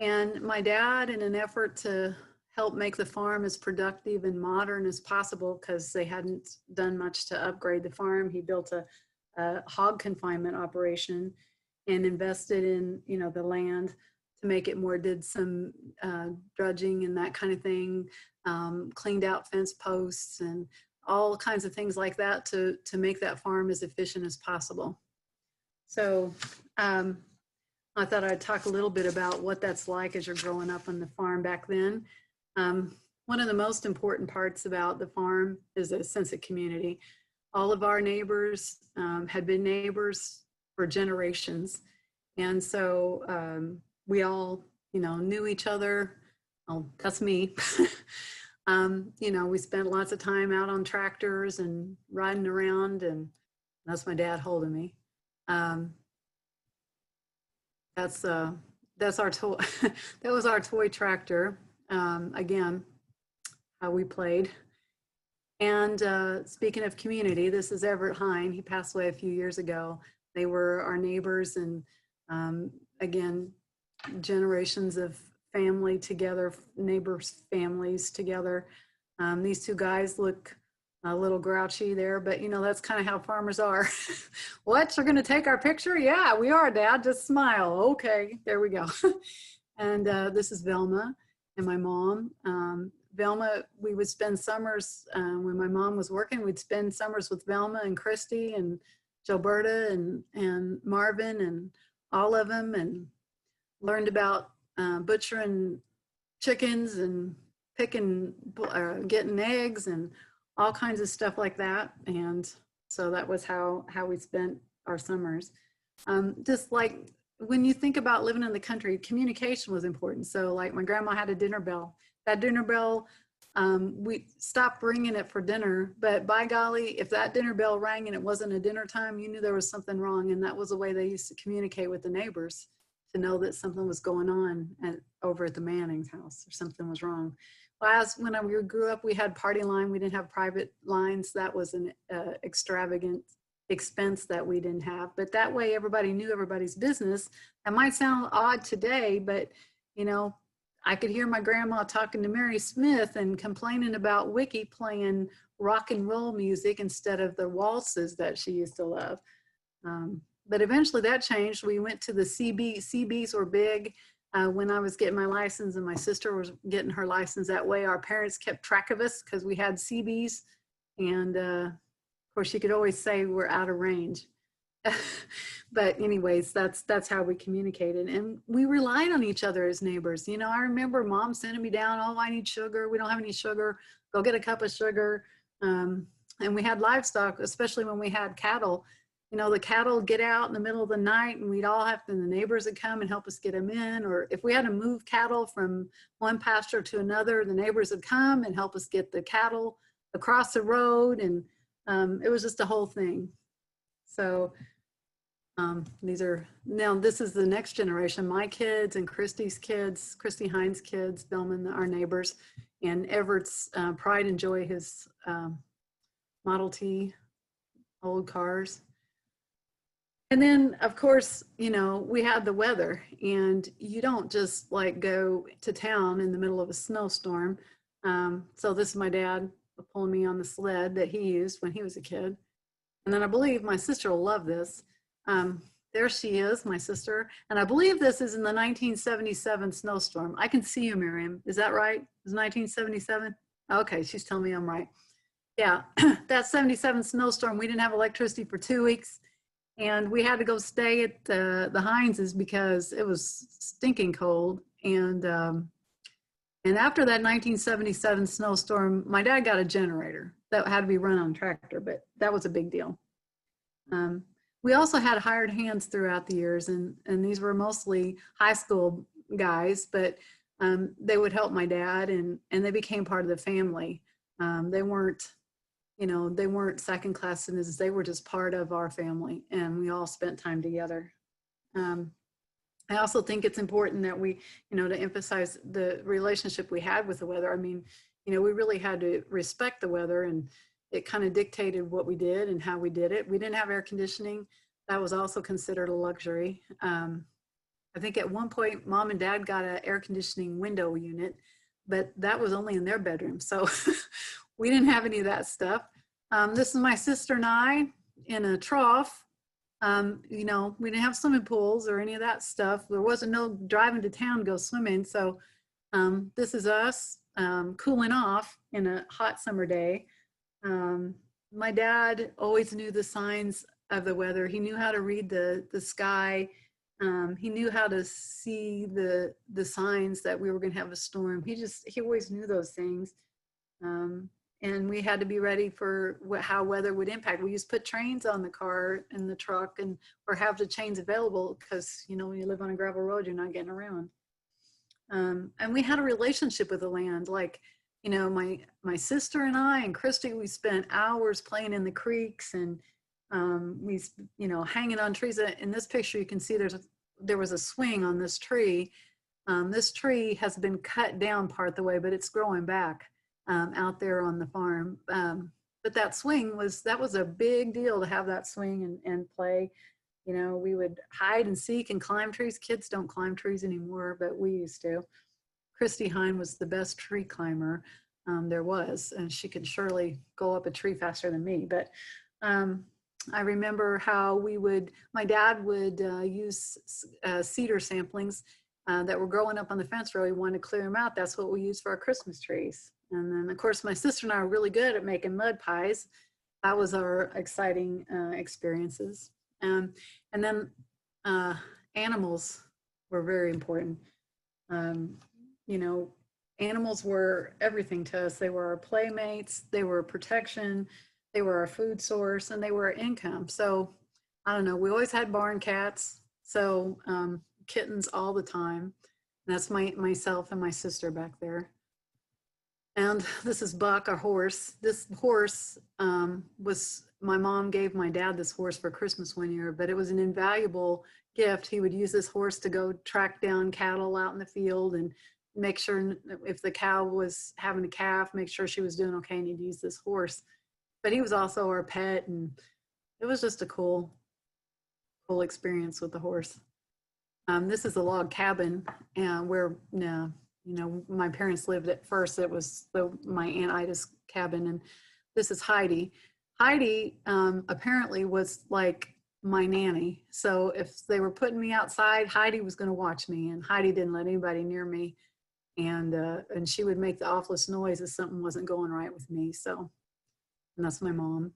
And my dad, in an effort to help make the farm as productive and modern as possible, because they hadn't done much to upgrade the farm, he built a hog confinement operation and invested in, you know, the land to make it more, did some drudging and that kind of thing, cleaned out fence posts and all kinds of things like that to make that farm as efficient as possible. So I thought I'd talk a little bit about what that's like as you're growing up on the farm back then. One of the most important parts about the farm is a sense of community. All of our neighbors had been neighbors for generations. And so we all, you know, knew each other. Oh, that's me. You know, we spent lots of time out on tractors and riding around, and that's my dad holding me. That's our toy. That was our toy tractor. Again, how we played. And speaking of community, this is Everett Hine. He passed away a few years ago. They were our neighbors, and again, generations of family together, neighbors' families together. These two guys look a little grouchy there, but you know, that's kind of how farmers are. What, you're gonna take our picture? Yeah, we are, Dad, just smile. Okay, there we go. And this is Velma and my mom. Velma, we would spend summers, when my mom was working, we'd spend summers with Velma and Christy and Gilberta and Marvin and all of them, and learned about butchering chickens and picking, getting eggs and all kinds of stuff like that. And so that was how we spent our summers. Just like when you think about living in the country, communication was important. So like my grandma had a dinner bell. That dinner bell, we stopped ringing it for dinner, but by golly, if that dinner bell rang and it wasn't a dinner time, you knew there was something wrong. And that was the way they used to communicate with the neighbors, to know that something was going on over at the Manning's house, or something was wrong. Well, when we grew up, we had party line. We didn't have private lines. That was an extravagant expense that we didn't have. But that way, everybody knew everybody's business. That might sound odd today, but you know, I could hear my grandma talking to Mary Smith and complaining about Wiki playing rock and roll music instead of the waltzes that she used to love. But eventually that changed. We went to the CBs were big. When I was getting my license and my sister was getting her license, that way our parents kept track of us because we had CBs. And of course, you could always say we're out of range. But anyways, that's how we communicated, and we relied on each other as neighbors. You know, I remember Mom sending me down, oh, I need sugar. We don't have any sugar. Go get a cup of sugar. And we had livestock, especially when we had cattle. You know, the cattle would get out in the middle of the night, and we'd all have to, the neighbors would come and help us get them in. Or if we had to move cattle from one pasture to another, the neighbors would come and help us get the cattle across the road. And it was just a whole thing. So this is the next generation, my kids and Christy's kids, Christy Hine's kids, Billman, our neighbors, and Everett's pride and joy, his Model T, old cars. And then, of course, you know, we had the weather, and you don't just like go to town in the middle of a snowstorm. So this is my dad pulling me on the sled that he used when he was a kid. And then I believe my sister will love this. There she is, my sister. And I believe this is in the 1977 snowstorm. I can see you, Miriam. Is that right? It was 1977? Okay, she's telling me I'm right. Yeah, that 77 snowstorm, we didn't have electricity for 2 weeks. And we had to go stay at the Hineses because it was stinking cold. And And after that 1977 snowstorm, my dad got a generator that had to be run on a tractor, but that was a big deal. We also had hired hands throughout the years, and these were mostly high school guys, but they would help my dad, and they became part of the family. They weren't, they weren't second class citizens. They were just part of our family, and we all spent time together. I also think it's important that we, to emphasize the relationship we had with the weather. I mean, we really had to respect the weather, and it kind of dictated what we did and how we did it. We didn't have air conditioning. That was also considered a luxury. I think at one point, mom and dad got an air conditioning window unit, but that was only in their bedroom. So we didn't have any of that stuff. This is my sister and I in a trough. We didn't have swimming pools or any of that stuff. There wasn't no driving to town to go swimming. So this is us cooling off in a hot summer day. My dad always knew the signs of the weather. He knew how to read the sky. He knew how to see the signs that we were going to have a storm. He always knew those things. And we had to be ready for how weather would impact. We used to put trains on the car and the truck, or have the chains available, because when you live on a gravel road, you're not getting around. And we had a relationship with the land. Like, my sister and I and Christy, we spent hours playing in the creeks, and we, hanging on trees. In this picture, you can see there was a swing on this tree. This tree has been cut down part the way, but it's growing back. Out there on the farm. But that swing was a big deal to have that swing and play. We would hide and seek and climb trees. Kids don't climb trees anymore, but we used to. Christy Hine was the best tree climber there was, and she could surely go up a tree faster than me. But I remember how my dad would use cedar samplings that were growing up on the fence row. He wanted to clear them out. That's what we used for our Christmas trees. And then, of course, my sister and I were really good at making mud pies. That was our exciting experiences. And then animals were very important. Animals were everything to us. They were our playmates. They were protection. They were our food source, and they were our income. So, I don't know, we always had barn cats. So kittens all the time. And that's myself and my sister back there. And this is Buck, our horse. This horse my mom gave my dad this horse for Christmas one year, but it was an invaluable gift. He would use this horse to go track down cattle out in the field and make sure if the cow was having a calf, make sure she was doing okay, and he'd use this horse. But he was also our pet, and it was just a cool experience with the horse. This is a log cabin where my parents lived at first. It was my Aunt Ida's cabin, and this is Heidi. Heidi apparently was like my nanny. So if they were putting me outside, Heidi was going to watch me, and Heidi didn't let anybody near me. And she would make the awfulest noise if something wasn't going right with me. So, and that's my mom.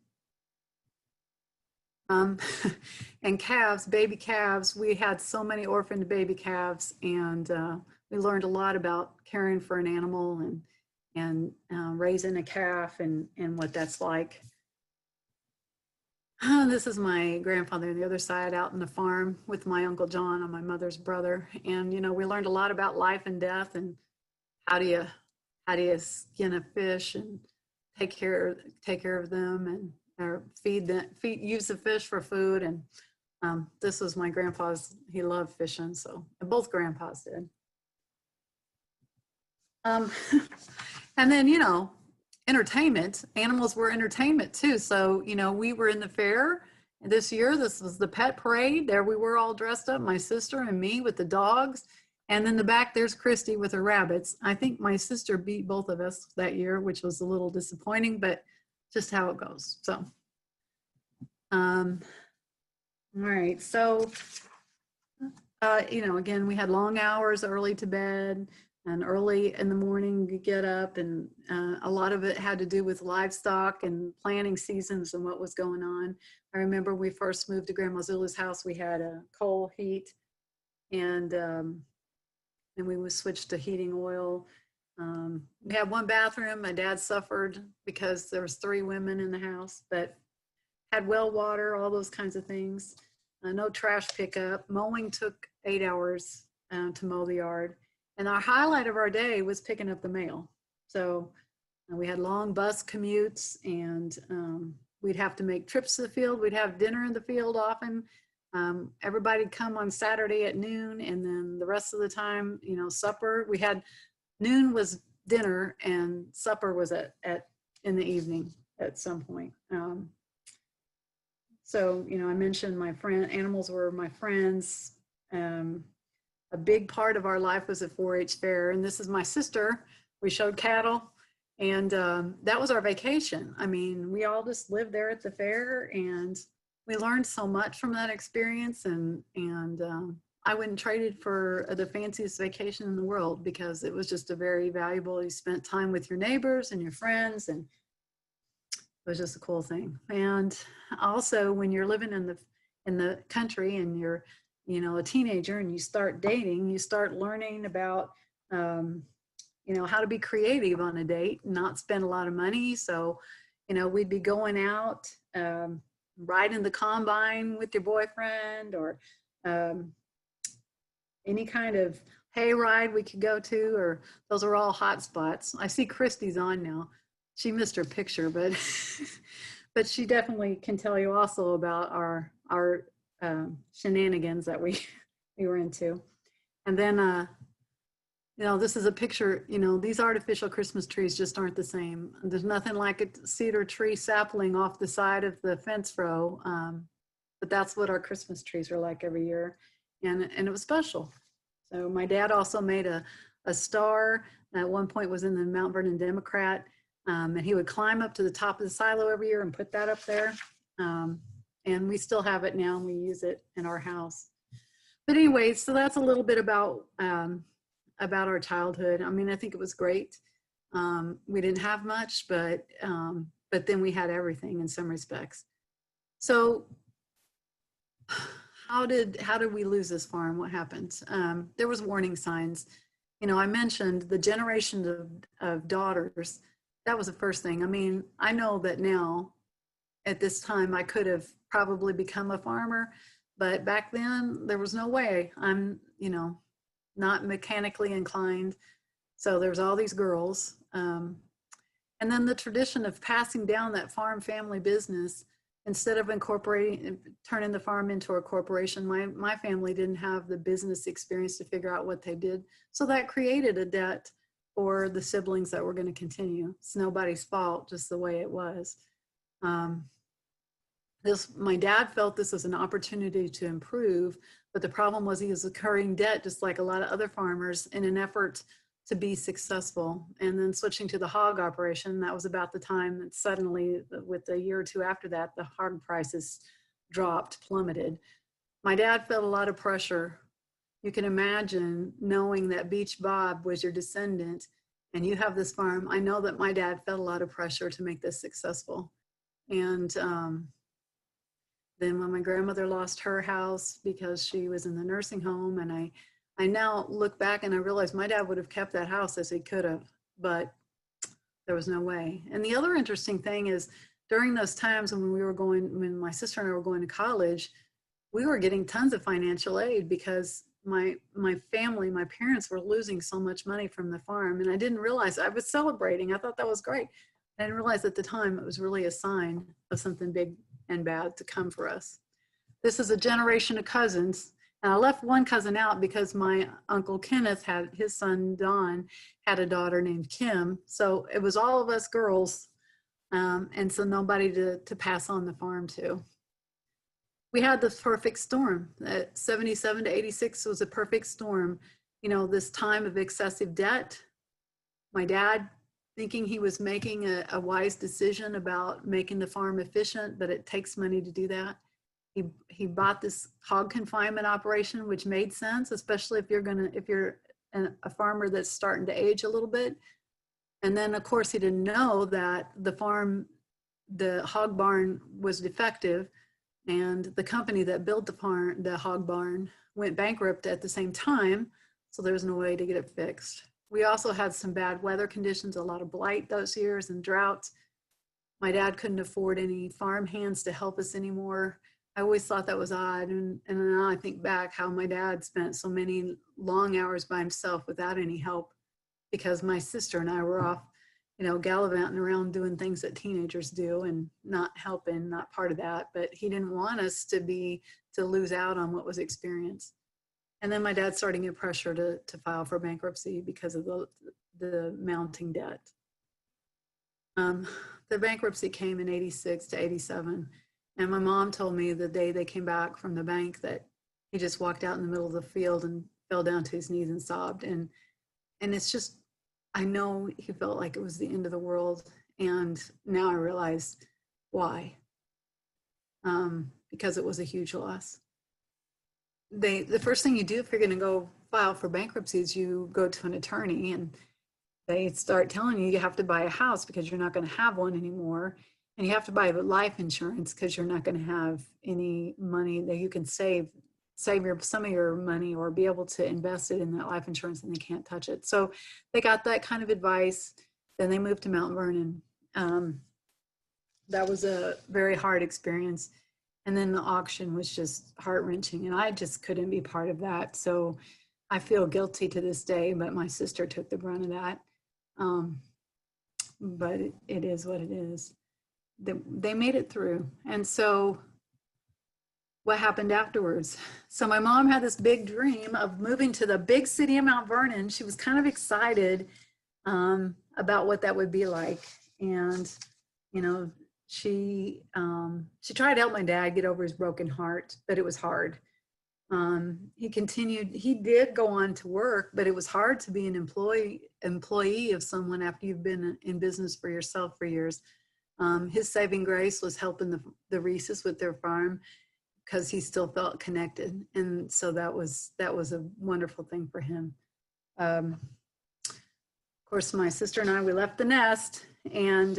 And calves, baby calves, we had so many orphaned baby calves, and we learned a lot about caring for an animal and raising a calf and what that's like. This is my grandfather on the other side out in the farm with my Uncle John and my mother's brother. And, we learned a lot about life and death, and how do you skin a fish and take care of them, and or use the fish for food. And this was my grandpa's, he loved fishing. So both grandpas did. And then, entertainment, animals were entertainment too. So, we were in the fair this year. This was the pet parade. There we were all dressed up, my sister and me with the dogs. And in the back, there's Christy with her rabbits. I think my sister beat both of us that year, which was a little disappointing, but just how it goes. So, all right. So, again, we had long hours, early to bed, and early in the morning you get up, and a lot of it had to do with livestock and planting seasons and what was going on. I remember when we first moved to Grandma Zula's house, we had a coal heat, and we would switch to heating oil. We had one bathroom. My dad suffered because there was 3 women in the house, but had well water, all those kinds of things. No trash pickup. Mowing took 8 hours to mow the yard. And our highlight of our day was picking up the mail. So we had long bus commutes, and we'd have to make trips to the field. We'd have dinner in the field often. Everybody'd come on Saturday at noon, and then the rest of the time, you know, supper. We had noon was dinner, and supper was at in the evening at some point. So, you know, I mentioned animals were my friends. A big part of our life was a 4-H fair, and this is my sister. We showed cattle, and that was our vacation. I mean, we all just lived there at the fair, and we learned so much from that experience, and I wouldn't trade it for the fanciest vacation in the world, because it was just a very valuable, you spent time with your neighbors and your friends, and it was just a cool thing. And also, when you're living in the country and you're, you know, a teenager and you start dating, you start learning about, you know, how to be creative on a date, not spend a lot of money. So, you know, we'd be going out, riding the combine with your boyfriend, or any kind of hayride we could go to, or those are all hot spots. I see Christy's on now. She missed her picture, but but she definitely can tell you also about our shenanigans that we were into. And then you know, this is a picture. You know, these artificial Christmas trees just aren't the same. There's nothing like a cedar tree sapling off the side of the fence row, but that's what our Christmas trees are like every year, and it was special. So my dad also made a star. At one point was in the Mount Vernon Democrat. And he would climb up to the top of the silo every year and put that up there. And we still have it now, and we use it in our house. But anyway, so that's a little bit about our childhood. I mean, I think it was great. We didn't have much, but then we had everything in some respects. So how did we lose this farm? What happened? There was warning signs. You know, I mentioned the generation of daughters. That was the first thing. I mean, I know that now at this time I could have probably become a farmer, but back then there was no way. I'm, you know, not mechanically inclined. So there's all these girls. And then the tradition of passing down that farm family business, instead of turning the farm into a corporation, my family didn't have the business experience to figure out what they did. So that created a debt for the siblings that were going to continue. It's nobody's fault, just the way it was. My dad felt this was an opportunity to improve, but the problem was he was incurring debt just like a lot of other farmers in an effort to be successful. And then switching to the hog operation, that was about the time that suddenly, with a year or two after that, the hog prices dropped, plummeted. My dad felt a lot of pressure. You can imagine knowing that Beach Bob was your descendant and you have this farm. I know that my dad felt a lot of pressure to make this successful. And then when my grandmother lost her house because she was in the nursing home, and I now look back and I realize my dad would have kept that house as he could have, but there was no way. And the other interesting thing is, during those times when my sister and I were going to college, we were getting tons of financial aid because my family, my parents were losing so much money from the farm. And I didn't realize. I was celebrating. I thought that was great. I didn't realize at the time it was really a sign of something big and bad to come for us. This is a generation of cousins. And I left one cousin out because my Uncle Kenneth had, his son Don had a daughter named Kim. So it was all of us girls. And so nobody to pass on the farm to. We had this perfect storm. 77 to 86 was a perfect storm. You know, this time of excessive debt. My dad thinking he was making a wise decision about making the farm efficient, but it takes money to do that. He bought this hog confinement operation, which made sense, especially if you're a farmer that's starting to age a little bit. And then of course he didn't know that the hog barn was defective, and the company that built the hog barn went bankrupt at the same time. So there was no way to get it fixed. We also had some bad weather conditions, a lot of blight those years and droughts. My dad couldn't afford any farm hands to help us anymore. I always thought that was odd. And now I think back how my dad spent so many long hours by himself without any help because my sister and I were off, gallivanting around doing things that teenagers do and not helping, not part of that. But he didn't want us to lose out on what was experienced. And then my dad started to get pressure to file for bankruptcy because of the mounting debt. The bankruptcy came in 86 to 87. And my mom told me the day they came back from the bank that he just walked out in the middle of the field and fell down to his knees and sobbed. And it's just, I know he felt like it was the end of the world. And now I realize why. Because it was a huge loss. The first thing you do if you're going to go file for bankruptcy is you go to an attorney and they start telling you have to buy a house because you're not going to have one anymore. And you have to buy life insurance because you're not going to have any money that you can save some of your money or be able to invest it in that life insurance, and they can't touch it. So they got that kind of advice. Then they moved to Mount Vernon. That was a very hard experience. And then the auction was just heart-wrenching, and I just couldn't be part of that. So I feel guilty to this day, but my sister took the brunt of that. But it is what it is. They made it through. And so what happened afterwards? So my mom had this big dream of moving to the big city of Mount Vernon. She was kind of excited about what that would be like. And, she tried to help my dad get over his broken heart, but it was hard. He did go on to work, but it was hard to be an employee of someone after you've been in business for yourself for years. His saving grace was helping the Reeses with their farm because he still felt connected. And so that was a wonderful thing for him. Of course, my sister and I, we left the nest, and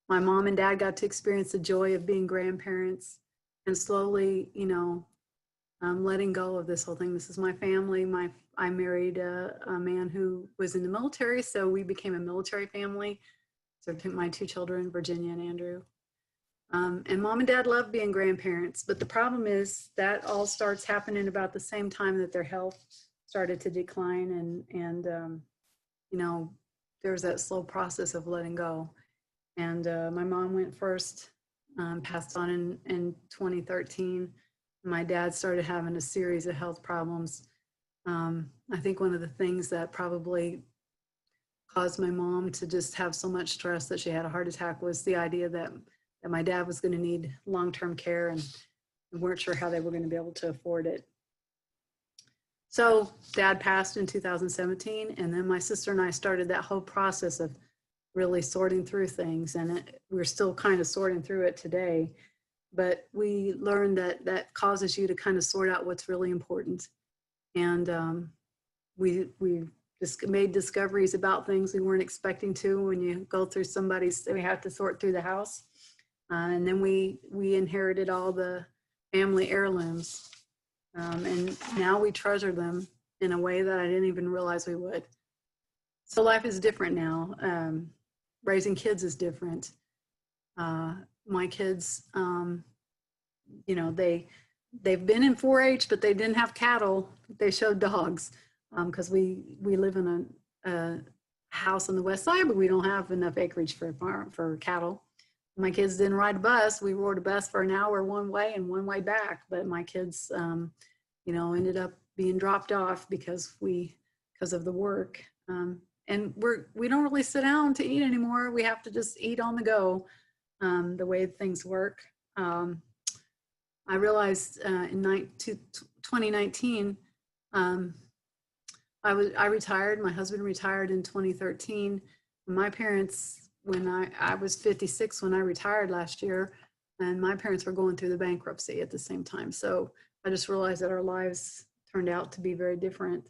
my mom and dad got to experience the joy of being grandparents and slowly, letting go of this whole thing. This is my family. I married a man who was in the military, so we became a military family. So I took my two children, Virginia and Andrew. And mom and dad love being grandparents, but the problem is that all starts happening about the same time that their health started to decline, and there's that slow process of letting go. And my mom went first, passed on in 2013. My dad started having a series of health problems. I think one of the things that probably caused my mom to just have so much stress that she had a heart attack was the idea that my dad was going to need long-term care, and we weren't sure how they were going to be able to afford it. So dad passed in 2017, and then my sister and I started that whole process of really sorting through things, and we're still kind of sorting through it today. But we learned that causes you to kind of sort out what's really important. And we just made discoveries about things we weren't expecting to. When you go through we have to sort through the house. And then we inherited all the family heirlooms. And now we treasure them in a way that I didn't even realize we would. So life is different now. Raising kids is different. My kids, they've been in 4-H, but they didn't have cattle. They showed dogs because we live in a house on the west side, but we don't have enough acreage for cattle. My kids didn't ride a bus. We rode a bus for an hour one way and one way back, but my kids, ended up being dropped off because of the work. And we don't really sit down to eat anymore. We have to just eat on the go, the way things work. I realized in 2019, I retired. My husband retired in 2013. My parents, when I was 56 when I retired last year, and my parents were going through the bankruptcy at the same time. So I just realized that our lives turned out to be very different.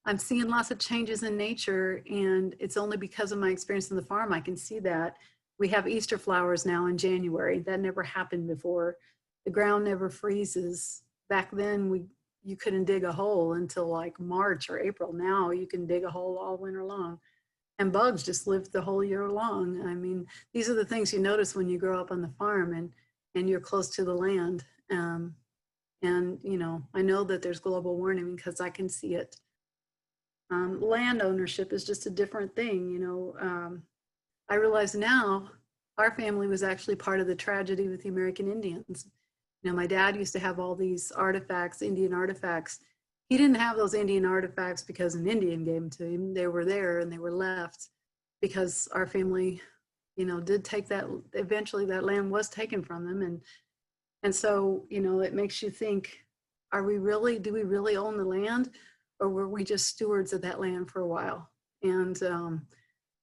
I'm seeing lots of changes in nature, and it's only because of my experience on the farm I can see that. We have Easter flowers now in January. That never happened before. The ground never freezes. Back then, you couldn't dig a hole until like March or April. Now you can dig a hole all winter long. And bugs just live the whole year long. I mean, these are the things you notice when you grow up on the farm and you're close to the land. And, you know, I know that there's global warming because I can see it. Land ownership is just a different thing. You know, I realize now our family was actually part of the tragedy with the American Indians. You know, my dad used to have all these artifacts, Indian artifacts. He didn't have those Indian artifacts because an Indian gave them to him. They were there and they were left because our family, you know, did take that, eventually that land was taken from them. And so, you know, it makes you think, do we really own the land, or were we just stewards of that land for a while? And,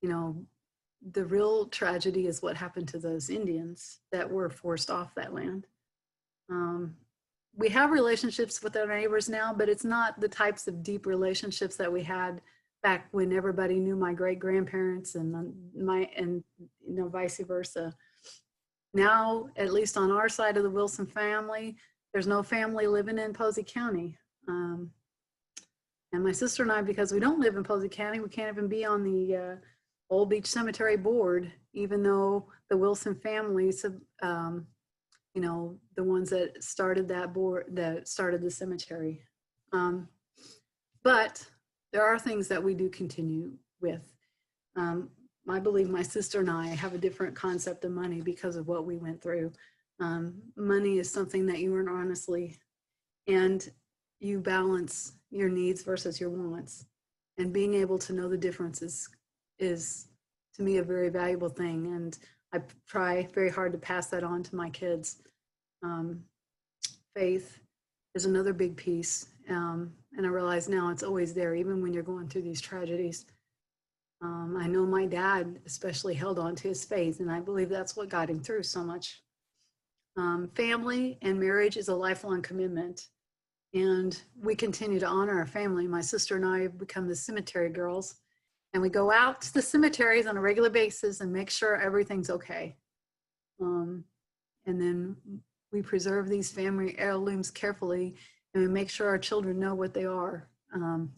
you know, the real tragedy is what happened to those Indians that were forced off that land. We have relationships with our neighbors now, but it's not the types of deep relationships that we had back when everybody knew my great grandparents and you know, vice versa. Now, at least on our side of the Wilson family, there's no family living in Posey County. And my sister and I, because we don't live in Posey County, we can't even be on the Old Beach Cemetery board, even though the Wilson family, you know, the ones that started that board, that started the cemetery. But there are things that we do continue with. I believe my sister and I have a different concept of money because of what we went through. Money is something that you earn honestly, and you balance your needs versus your wants. And being able to know the difference is to me a very valuable thing. And I try very hard to pass that on to my kids. Faith is another big piece. And I realize now it's always there, even when you're going through these tragedies. I know my dad especially held on to his faith, and I believe that's what got him through so much. Family and marriage is a lifelong commitment, and we continue to honor our family. My sister and I have become the cemetery girls, and we go out to the cemeteries on a regular basis and make sure everything's okay. And then we preserve these family heirlooms carefully, and we make sure our children know what they are,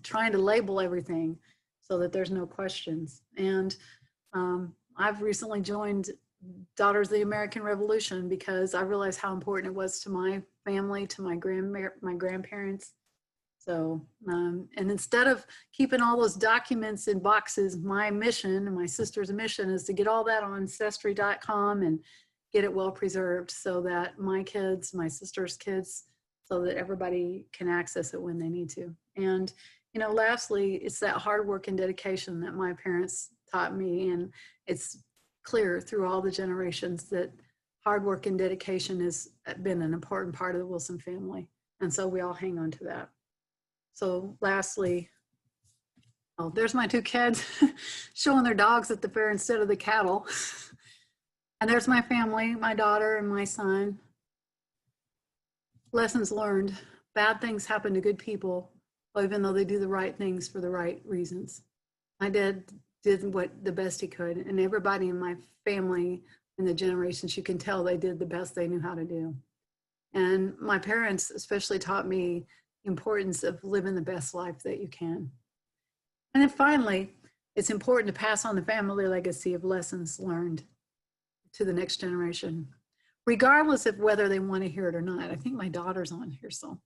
trying to label everything so that there's no questions. And I've recently joined Daughters of the American Revolution because I realized how important it was to my family, to my grandparents. So, and instead of keeping all those documents in boxes, my mission and my sister's mission is to get all that on ancestry.com and get it well preserved so that my kids, my sister's kids, so that everybody can access it when they need to. And, you know, lastly, it's that hard work and dedication that my parents taught me. And it's clear through all the generations that hard work and dedication has been an important part of the Wilson family. And so we all hang on to that. So lastly, oh, there's my two kids showing their dogs at the fair instead of the cattle. And there's my family, my daughter and my son. Lessons learned. Bad things happen to good people, even though they do the right things for the right reasons. My dad did what the best he could, and everybody in my family and the generations, you can tell they did the best they knew how to do. And my parents especially taught me the importance of living the best life that you can. And then finally, it's important to pass on the family legacy of lessons learned to the next generation, regardless of whether they want to hear it or not. I think my daughter's on here, so.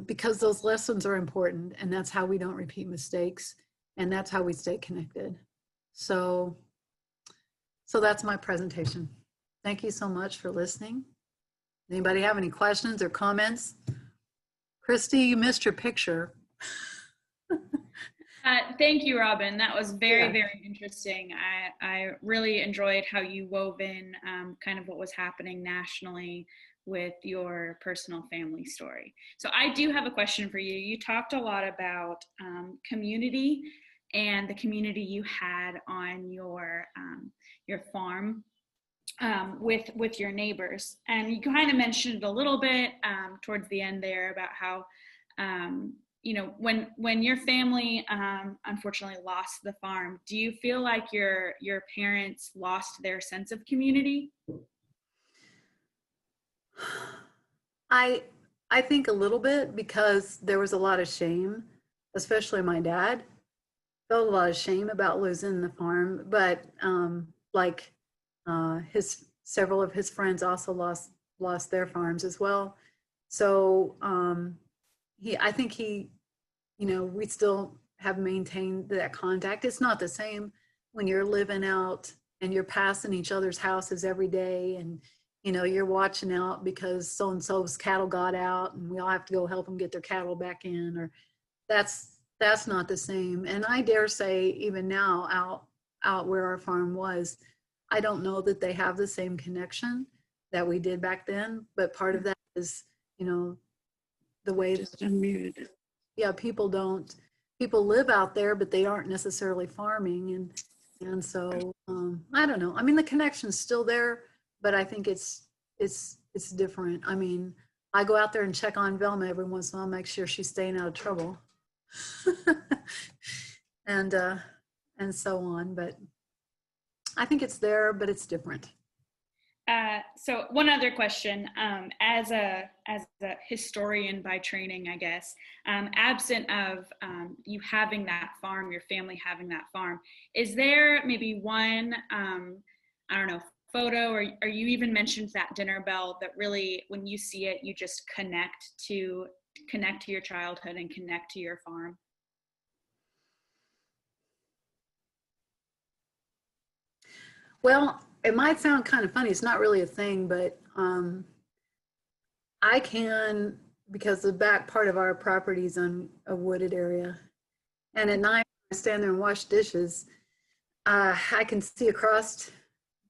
Because those lessons are important, and that's how we don't repeat mistakes, and that's how we stay connected. So that's my presentation. Thank you so much for listening. Anybody have any questions or comments? Christy, you missed your picture. Thank you, Robin. That was very, very interesting. I really enjoyed how you wove in kind of what was happening nationally with your personal family story. So I do have a question for you. You talked a lot about community and the community you had on your farm with your neighbors. And you kind of mentioned it a little bit towards the end there about how you know, when your family unfortunately lost the farm, do you feel like your parents lost their sense of community? I think a little bit because there was a lot of shame, especially my dad felt a lot of shame about losing the farm, but like his several of his friends also lost their farms as well. So I think he, you know, we still have maintained that contact. It's not the same when you're living out and you're passing each other's houses every day, and you know you're watching out because so and so's cattle got out, and we all have to go help them get their cattle back in, or that's not the same. And I dare say even now out where our farm was, I don't know that they have the same connection that we did back then, but part of that is, you know, the way Just unmuted. yeah, people live out there, but they aren't necessarily farming. And so, I don't know. I mean, the connection's still there, but I think it's different. I mean, I go out there and check on Velma every once in a while, make sure she's staying out of trouble. and so on, but I think it's there, but it's different. So one other question, as a historian by training, I guess, absent of you having that farm, your family having that farm, is there maybe one, I don't know, photo, or you even mentioned that dinner bell that really, when you see it, you just connect to your childhood and connect to your farm? Well, it might sound kind of funny. It's not really a thing, but I can, because the back part of our property is on a wooded area. And at night, I stand there and wash dishes. I can see across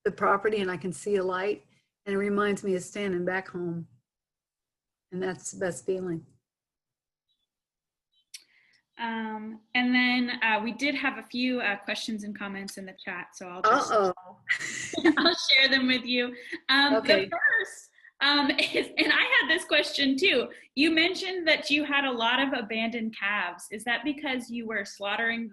the property and I can see a light, and it reminds me of standing back home. And that's the best feeling. And then we did have a few questions and comments in the chat, so I'll just I'll share them with you. Okay. The first is, and I had this question too. You mentioned that you had a lot of abandoned calves. Is that because you were slaughtering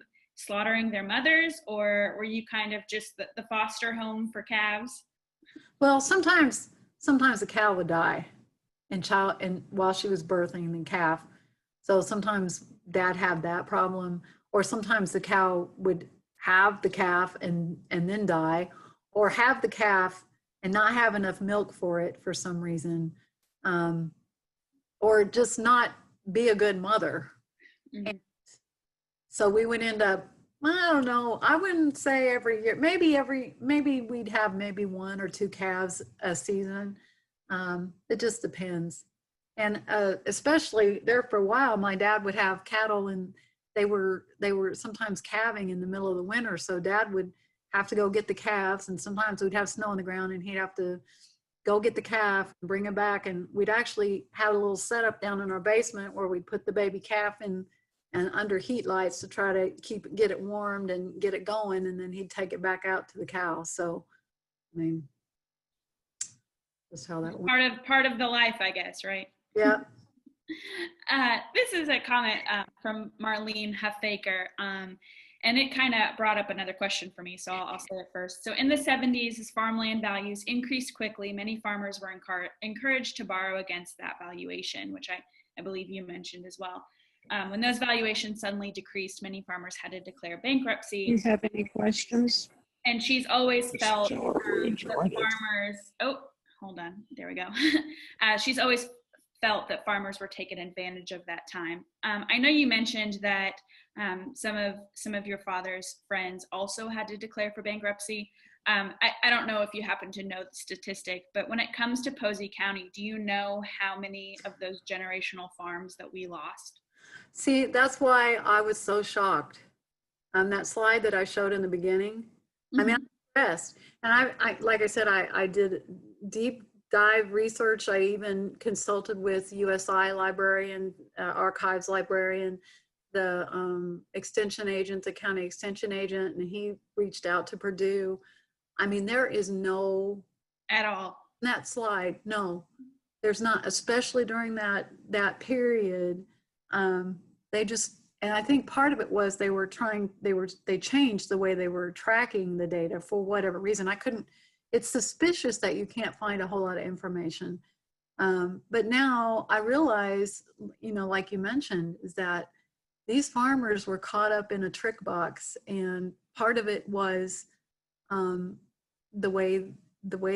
their mothers, or were you kind of just the foster home for calves? Well, sometimes the cow would die and while she was birthing the calf. So sometimes dad had that problem, or sometimes the cow would have the calf and then die, or have the calf and not have enough milk for it for some reason, or just not be a good mother. Mm-hmm. So we would end up, I don't know, I wouldn't say every year, maybe we'd have maybe 1 or 2 calves a season. It just depends. And especially there for a while, my dad would have cattle, and they were sometimes calving in the middle of the winter. So dad would have to go get the calves, and sometimes we'd have snow on the ground and he'd have to go get the calf and bring it back. And we'd actually had a little setup down in our basement where we'd put the baby calf in and under heat lights to try to get it warmed and get it going. And then he'd take it back out to the cow. So, I mean, that's how that works. Part of the life, I guess, right? Yeah. This is a comment from Marlene Huffaker, and it kind of brought up another question for me, so I'll say it first. So in the 70s, as farmland values increased quickly, many farmers were encouraged to borrow against that valuation, which I believe you mentioned as well. When those valuations suddenly decreased, many farmers had to declare bankruptcy. Do you have any questions? And she's always felt that farmers, hold on, there we go. She's always felt that farmers were taking advantage of that time. I know you mentioned that some of your father's friends also had to declare for bankruptcy. I don't know if you happen to know the statistic, but when it comes to Posey County, do you know how many of those generational farms that we lost? See, that's why I was so shocked. On that slide that I showed in the beginning, I mean, I'm impressed. And I like I said, I did deep dive research. I even consulted with USI librarian, archives librarian, the extension agent, the county extension agent, and he reached out to Purdue. I mean, there is no at all that slide. No, there's not, especially during that period. They just, and I think part of it was they changed the way they were tracking the data for whatever reason. It's suspicious that you can't find a whole lot of information. But now I realize, like you mentioned, is that these farmers were caught up in a trick box, and part of it was the way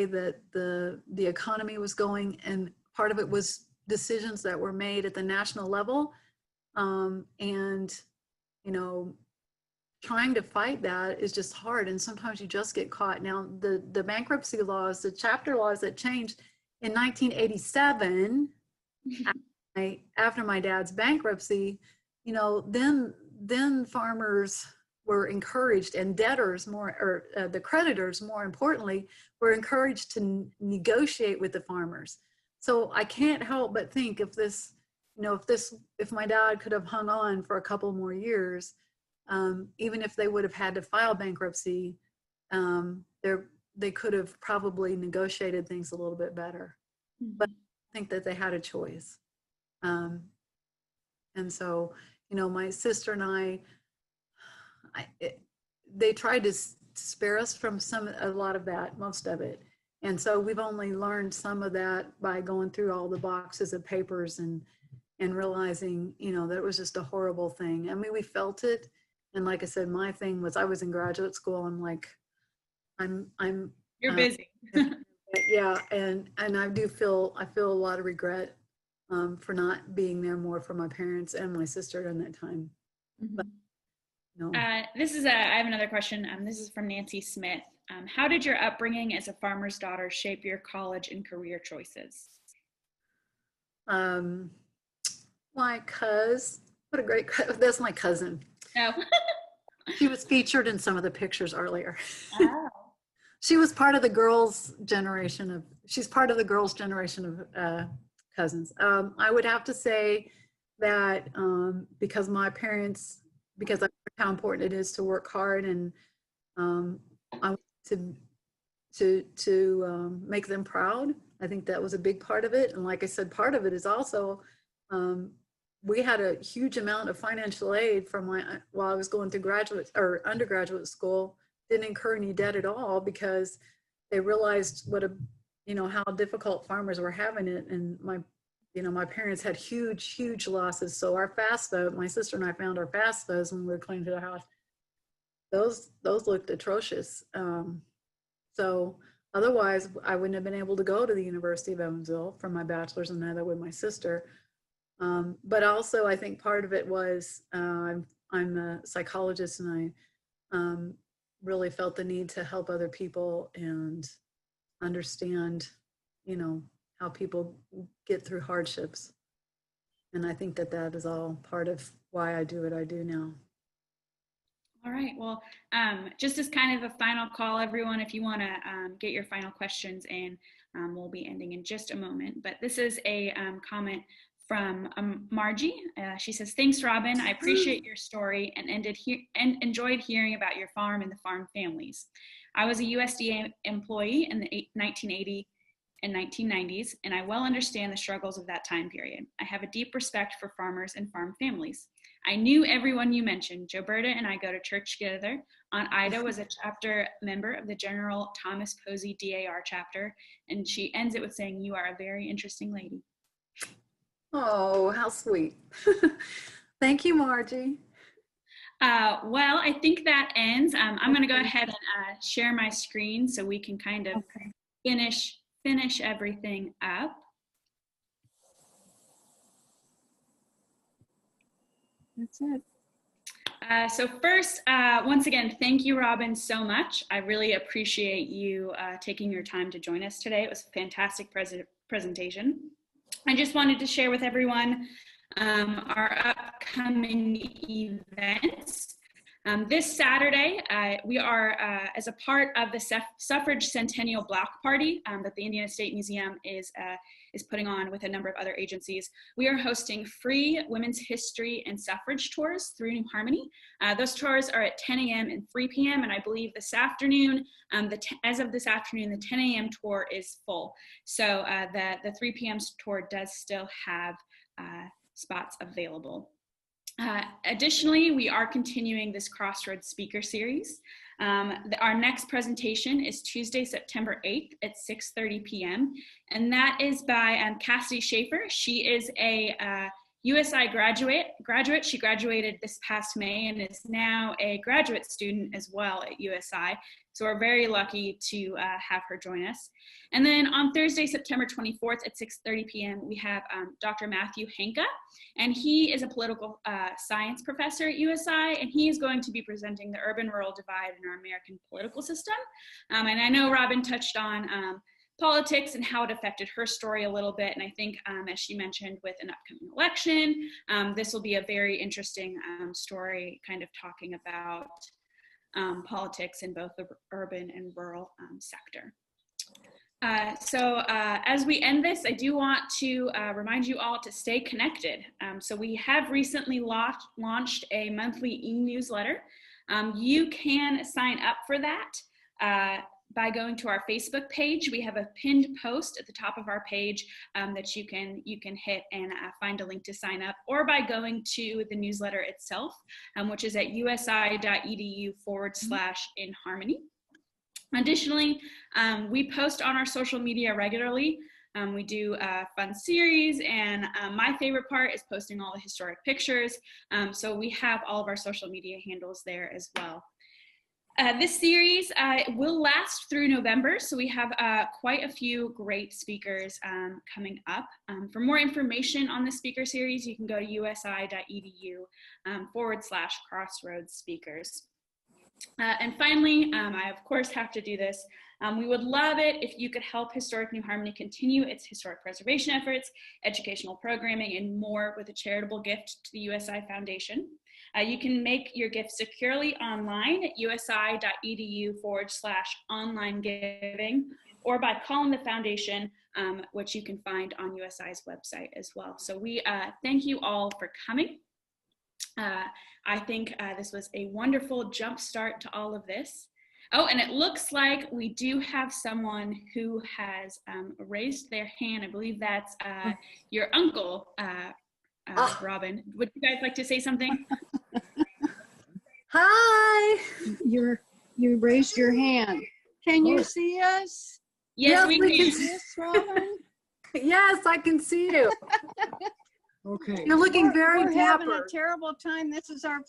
that the economy was going, and part of it was decisions that were made at the national level, and trying to fight that is just hard, and sometimes you just get caught. Now the bankruptcy laws, the chapter laws that changed in 1987 after my dad's bankruptcy, then farmers were encouraged, and debtors the creditors more importantly were encouraged to negotiate with the farmers. So I can't help but think if my dad could have hung on for a couple more years, even if they would have had to file bankruptcy, they could have probably negotiated things a little bit better. But I think that they had a choice. And so, my sister and they tried to spare us from a lot of that, most of it. And so we've only learned some of that by going through all the boxes of papers and realizing, that it was just a horrible thing. I mean, we felt it. And like I said, my thing was I was in graduate school. I'm like, You're busy. Yeah. And I feel a lot of regret for not being there more for my parents and my sister during that time. But, I have another question. This is from Nancy Smith. How did your upbringing as a farmer's daughter shape your college and career choices? That's my cousin. Oh. She was featured in some of the pictures earlier. Oh. She was part of the girls' generation she's part of the girls' generation of cousins. I would have to say that because I know how important it is to work hard, and I want to make them proud. I think that was a big part of it. And like I said, part of it is also we had a huge amount of financial aid while I was going through graduate or undergraduate school. Didn't incur any debt at all because they realized how difficult farmers were having it. And my parents had huge losses. So our FAFSA, my sister and I found our FAFSAs when we were cleaning to the house. Those looked atrocious. So otherwise I wouldn't have been able to go to the University of Evansville for my bachelor's, and neither would my sister. But also I think part of it was I'm a psychologist, and I really felt the need to help other people and understand, how people get through hardships. And I think that is all part of why I do what I do now. All right. Well, just as kind of a final call, everyone, if you want to get your final questions in, we'll be ending in just a moment. But this is a comment from Margie. She says, "Thanks, Robin. I appreciate your story and enjoyed hearing about your farm and the farm families. I was a USDA employee in the 1980 and 1990s, and I well understand the struggles of that time period. I have a deep respect for farmers and farm families. I knew everyone you mentioned. Joberta and I go to church together. Aunt Ida was a chapter member of the General Thomas Posey DAR chapter, and she ends it with saying, 'You are a very interesting lady.'" Oh, how sweet. Thank you, Margie. Well, I think that ends. I'm going to go ahead and share my screen so we can kind of finish everything up. That's it. So first, once again, thank you, Robin, so much. I really appreciate you taking your time to join us today. It was a fantastic presentation. I just wanted to share with everyone our upcoming events. This Saturday, we are, as a part of the Suffrage Centennial Block Party that the Indiana State Museum is putting on with a number of other agencies, we are hosting free women's history and suffrage tours through New Harmony. Those tours are at 10 a.m. and 3 p.m. And I believe this afternoon, as of this afternoon, the 10 a.m. tour is full. So the 3 p.m. tour does still have spots available. Additionally, we are continuing this Crossroads speaker series. Our next presentation is Tuesday, September 8th at 6:30 p.m. And that is by Cassidy Schaefer. She is a USI graduate. She graduated this past May and is now a graduate student as well at USI. So we're very lucky to have her join us. And then on Thursday, September 24th at 6:30 p.m., we have Dr. Matthew Henke, and he is a political science professor at USI, and he is going to be presenting the urban-rural divide in our American political system. And I know Robin touched on politics and how it affected her story a little bit. And I think, as she mentioned, with an upcoming election, this will be a very interesting story, kind of talking about politics in both the urban and rural sector. So as we end this, I do want to remind you all to stay connected. So we have recently launched a monthly e-newsletter. You can sign up for that by going to our Facebook page. We have a pinned post at the top of our page that you can hit and find a link to sign up, or by going to the newsletter itself, which is at usi.edu/inharmony. Additionally, we post on our social media regularly. We do a fun series, and my favorite part is posting all the historic pictures. So we have all of our social media handles there as well. This series will last through November, so we have quite a few great speakers coming up. For more information on the speaker series, you can go to usi.edu/crossroads speakers. And finally, I of course have to do this. We would love it if you could help Historic New Harmony continue its historic preservation efforts, educational programming, and more with a charitable gift to the USI Foundation. You can make your gift securely online at usi.edu/online giving, or by calling the foundation, which you can find on USI's website as well. So we thank you all for coming. I think this was a wonderful jump start to all of this. Oh, and it looks like we do have someone who has raised their hand. I believe that's your uncle, Robin. Would you guys like to say something? Hi. You raised your hand. Can you see us? Yes, we can. Yes, Robin? Yes, I can see you. Okay, You're looking very We're having a dapper. terrible time. This is our,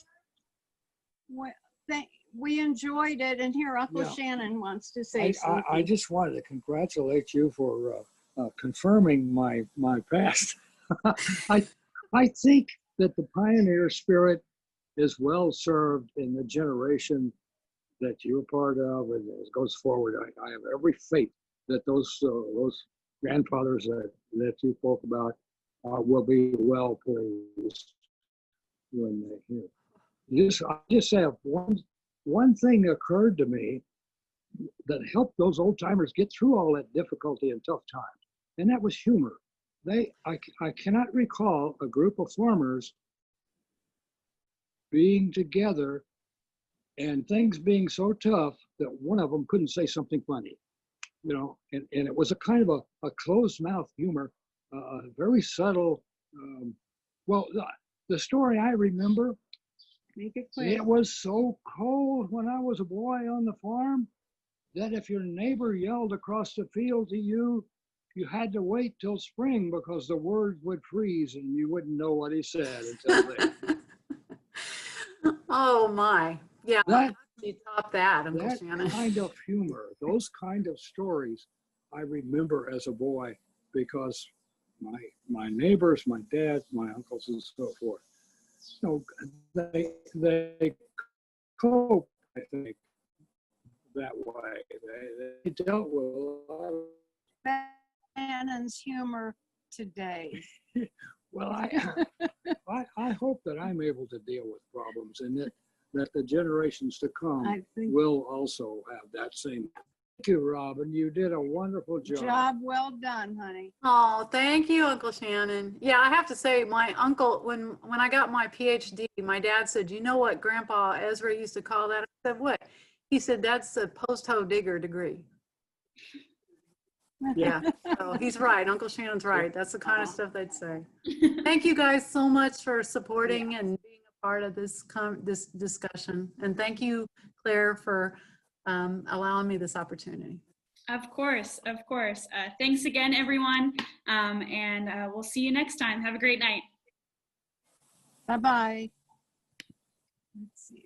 we enjoyed it, and here Uncle Yeah. Shannon wants to say something. I just wanted to congratulate you for confirming my past. I think that the pioneer spirit is well served in the generation that you're part of, and as it goes forward, I have every faith that those grandfathers that you spoke about will be well pleased when they hear. I just say one thing occurred to me that helped those old timers get through all that difficulty and tough times, and that was humor. I cannot recall a group of farmers being together and things being so tough that one of them couldn't say something funny, and it was a kind of a closed mouth humor, very subtle. Well, the story I remember, Make it quick. it was so cold when I was a boy on the farm that if your neighbor yelled across the field to you, you had to wait till spring because the words would freeze and you wouldn't know what he said until then. Oh my. Yeah. That, You top that, Uncle that Shannon. kind of humor, those kind of stories, I remember as a boy because my neighbors, my dad, my uncles, and so forth. So they cope, I think, that way. They dealt with a lot of. Shannon's humor today. Well, I hope that I'm able to deal with problems, and that the generations to come I think will also have that same. Thank you, Robin. You did a wonderful job. job well done, honey. Oh, thank you, Uncle Shannon. Yeah, I have to say, my uncle, when I got my PhD, my dad said, "You know what Grandpa Ezra used to call that?" I said, "What?" He said, "That's a post-hoe digger degree." Yeah, so he's right. Uncle Shannon's right. That's the kind of stuff they'd say. Thank you guys so much for supporting and being a part of this this discussion. And thank you, Claire, for allowing me this opportunity. Of course, of course. Thanks again, everyone. And we'll see you next time. Have a great night. Bye-bye. Let's see.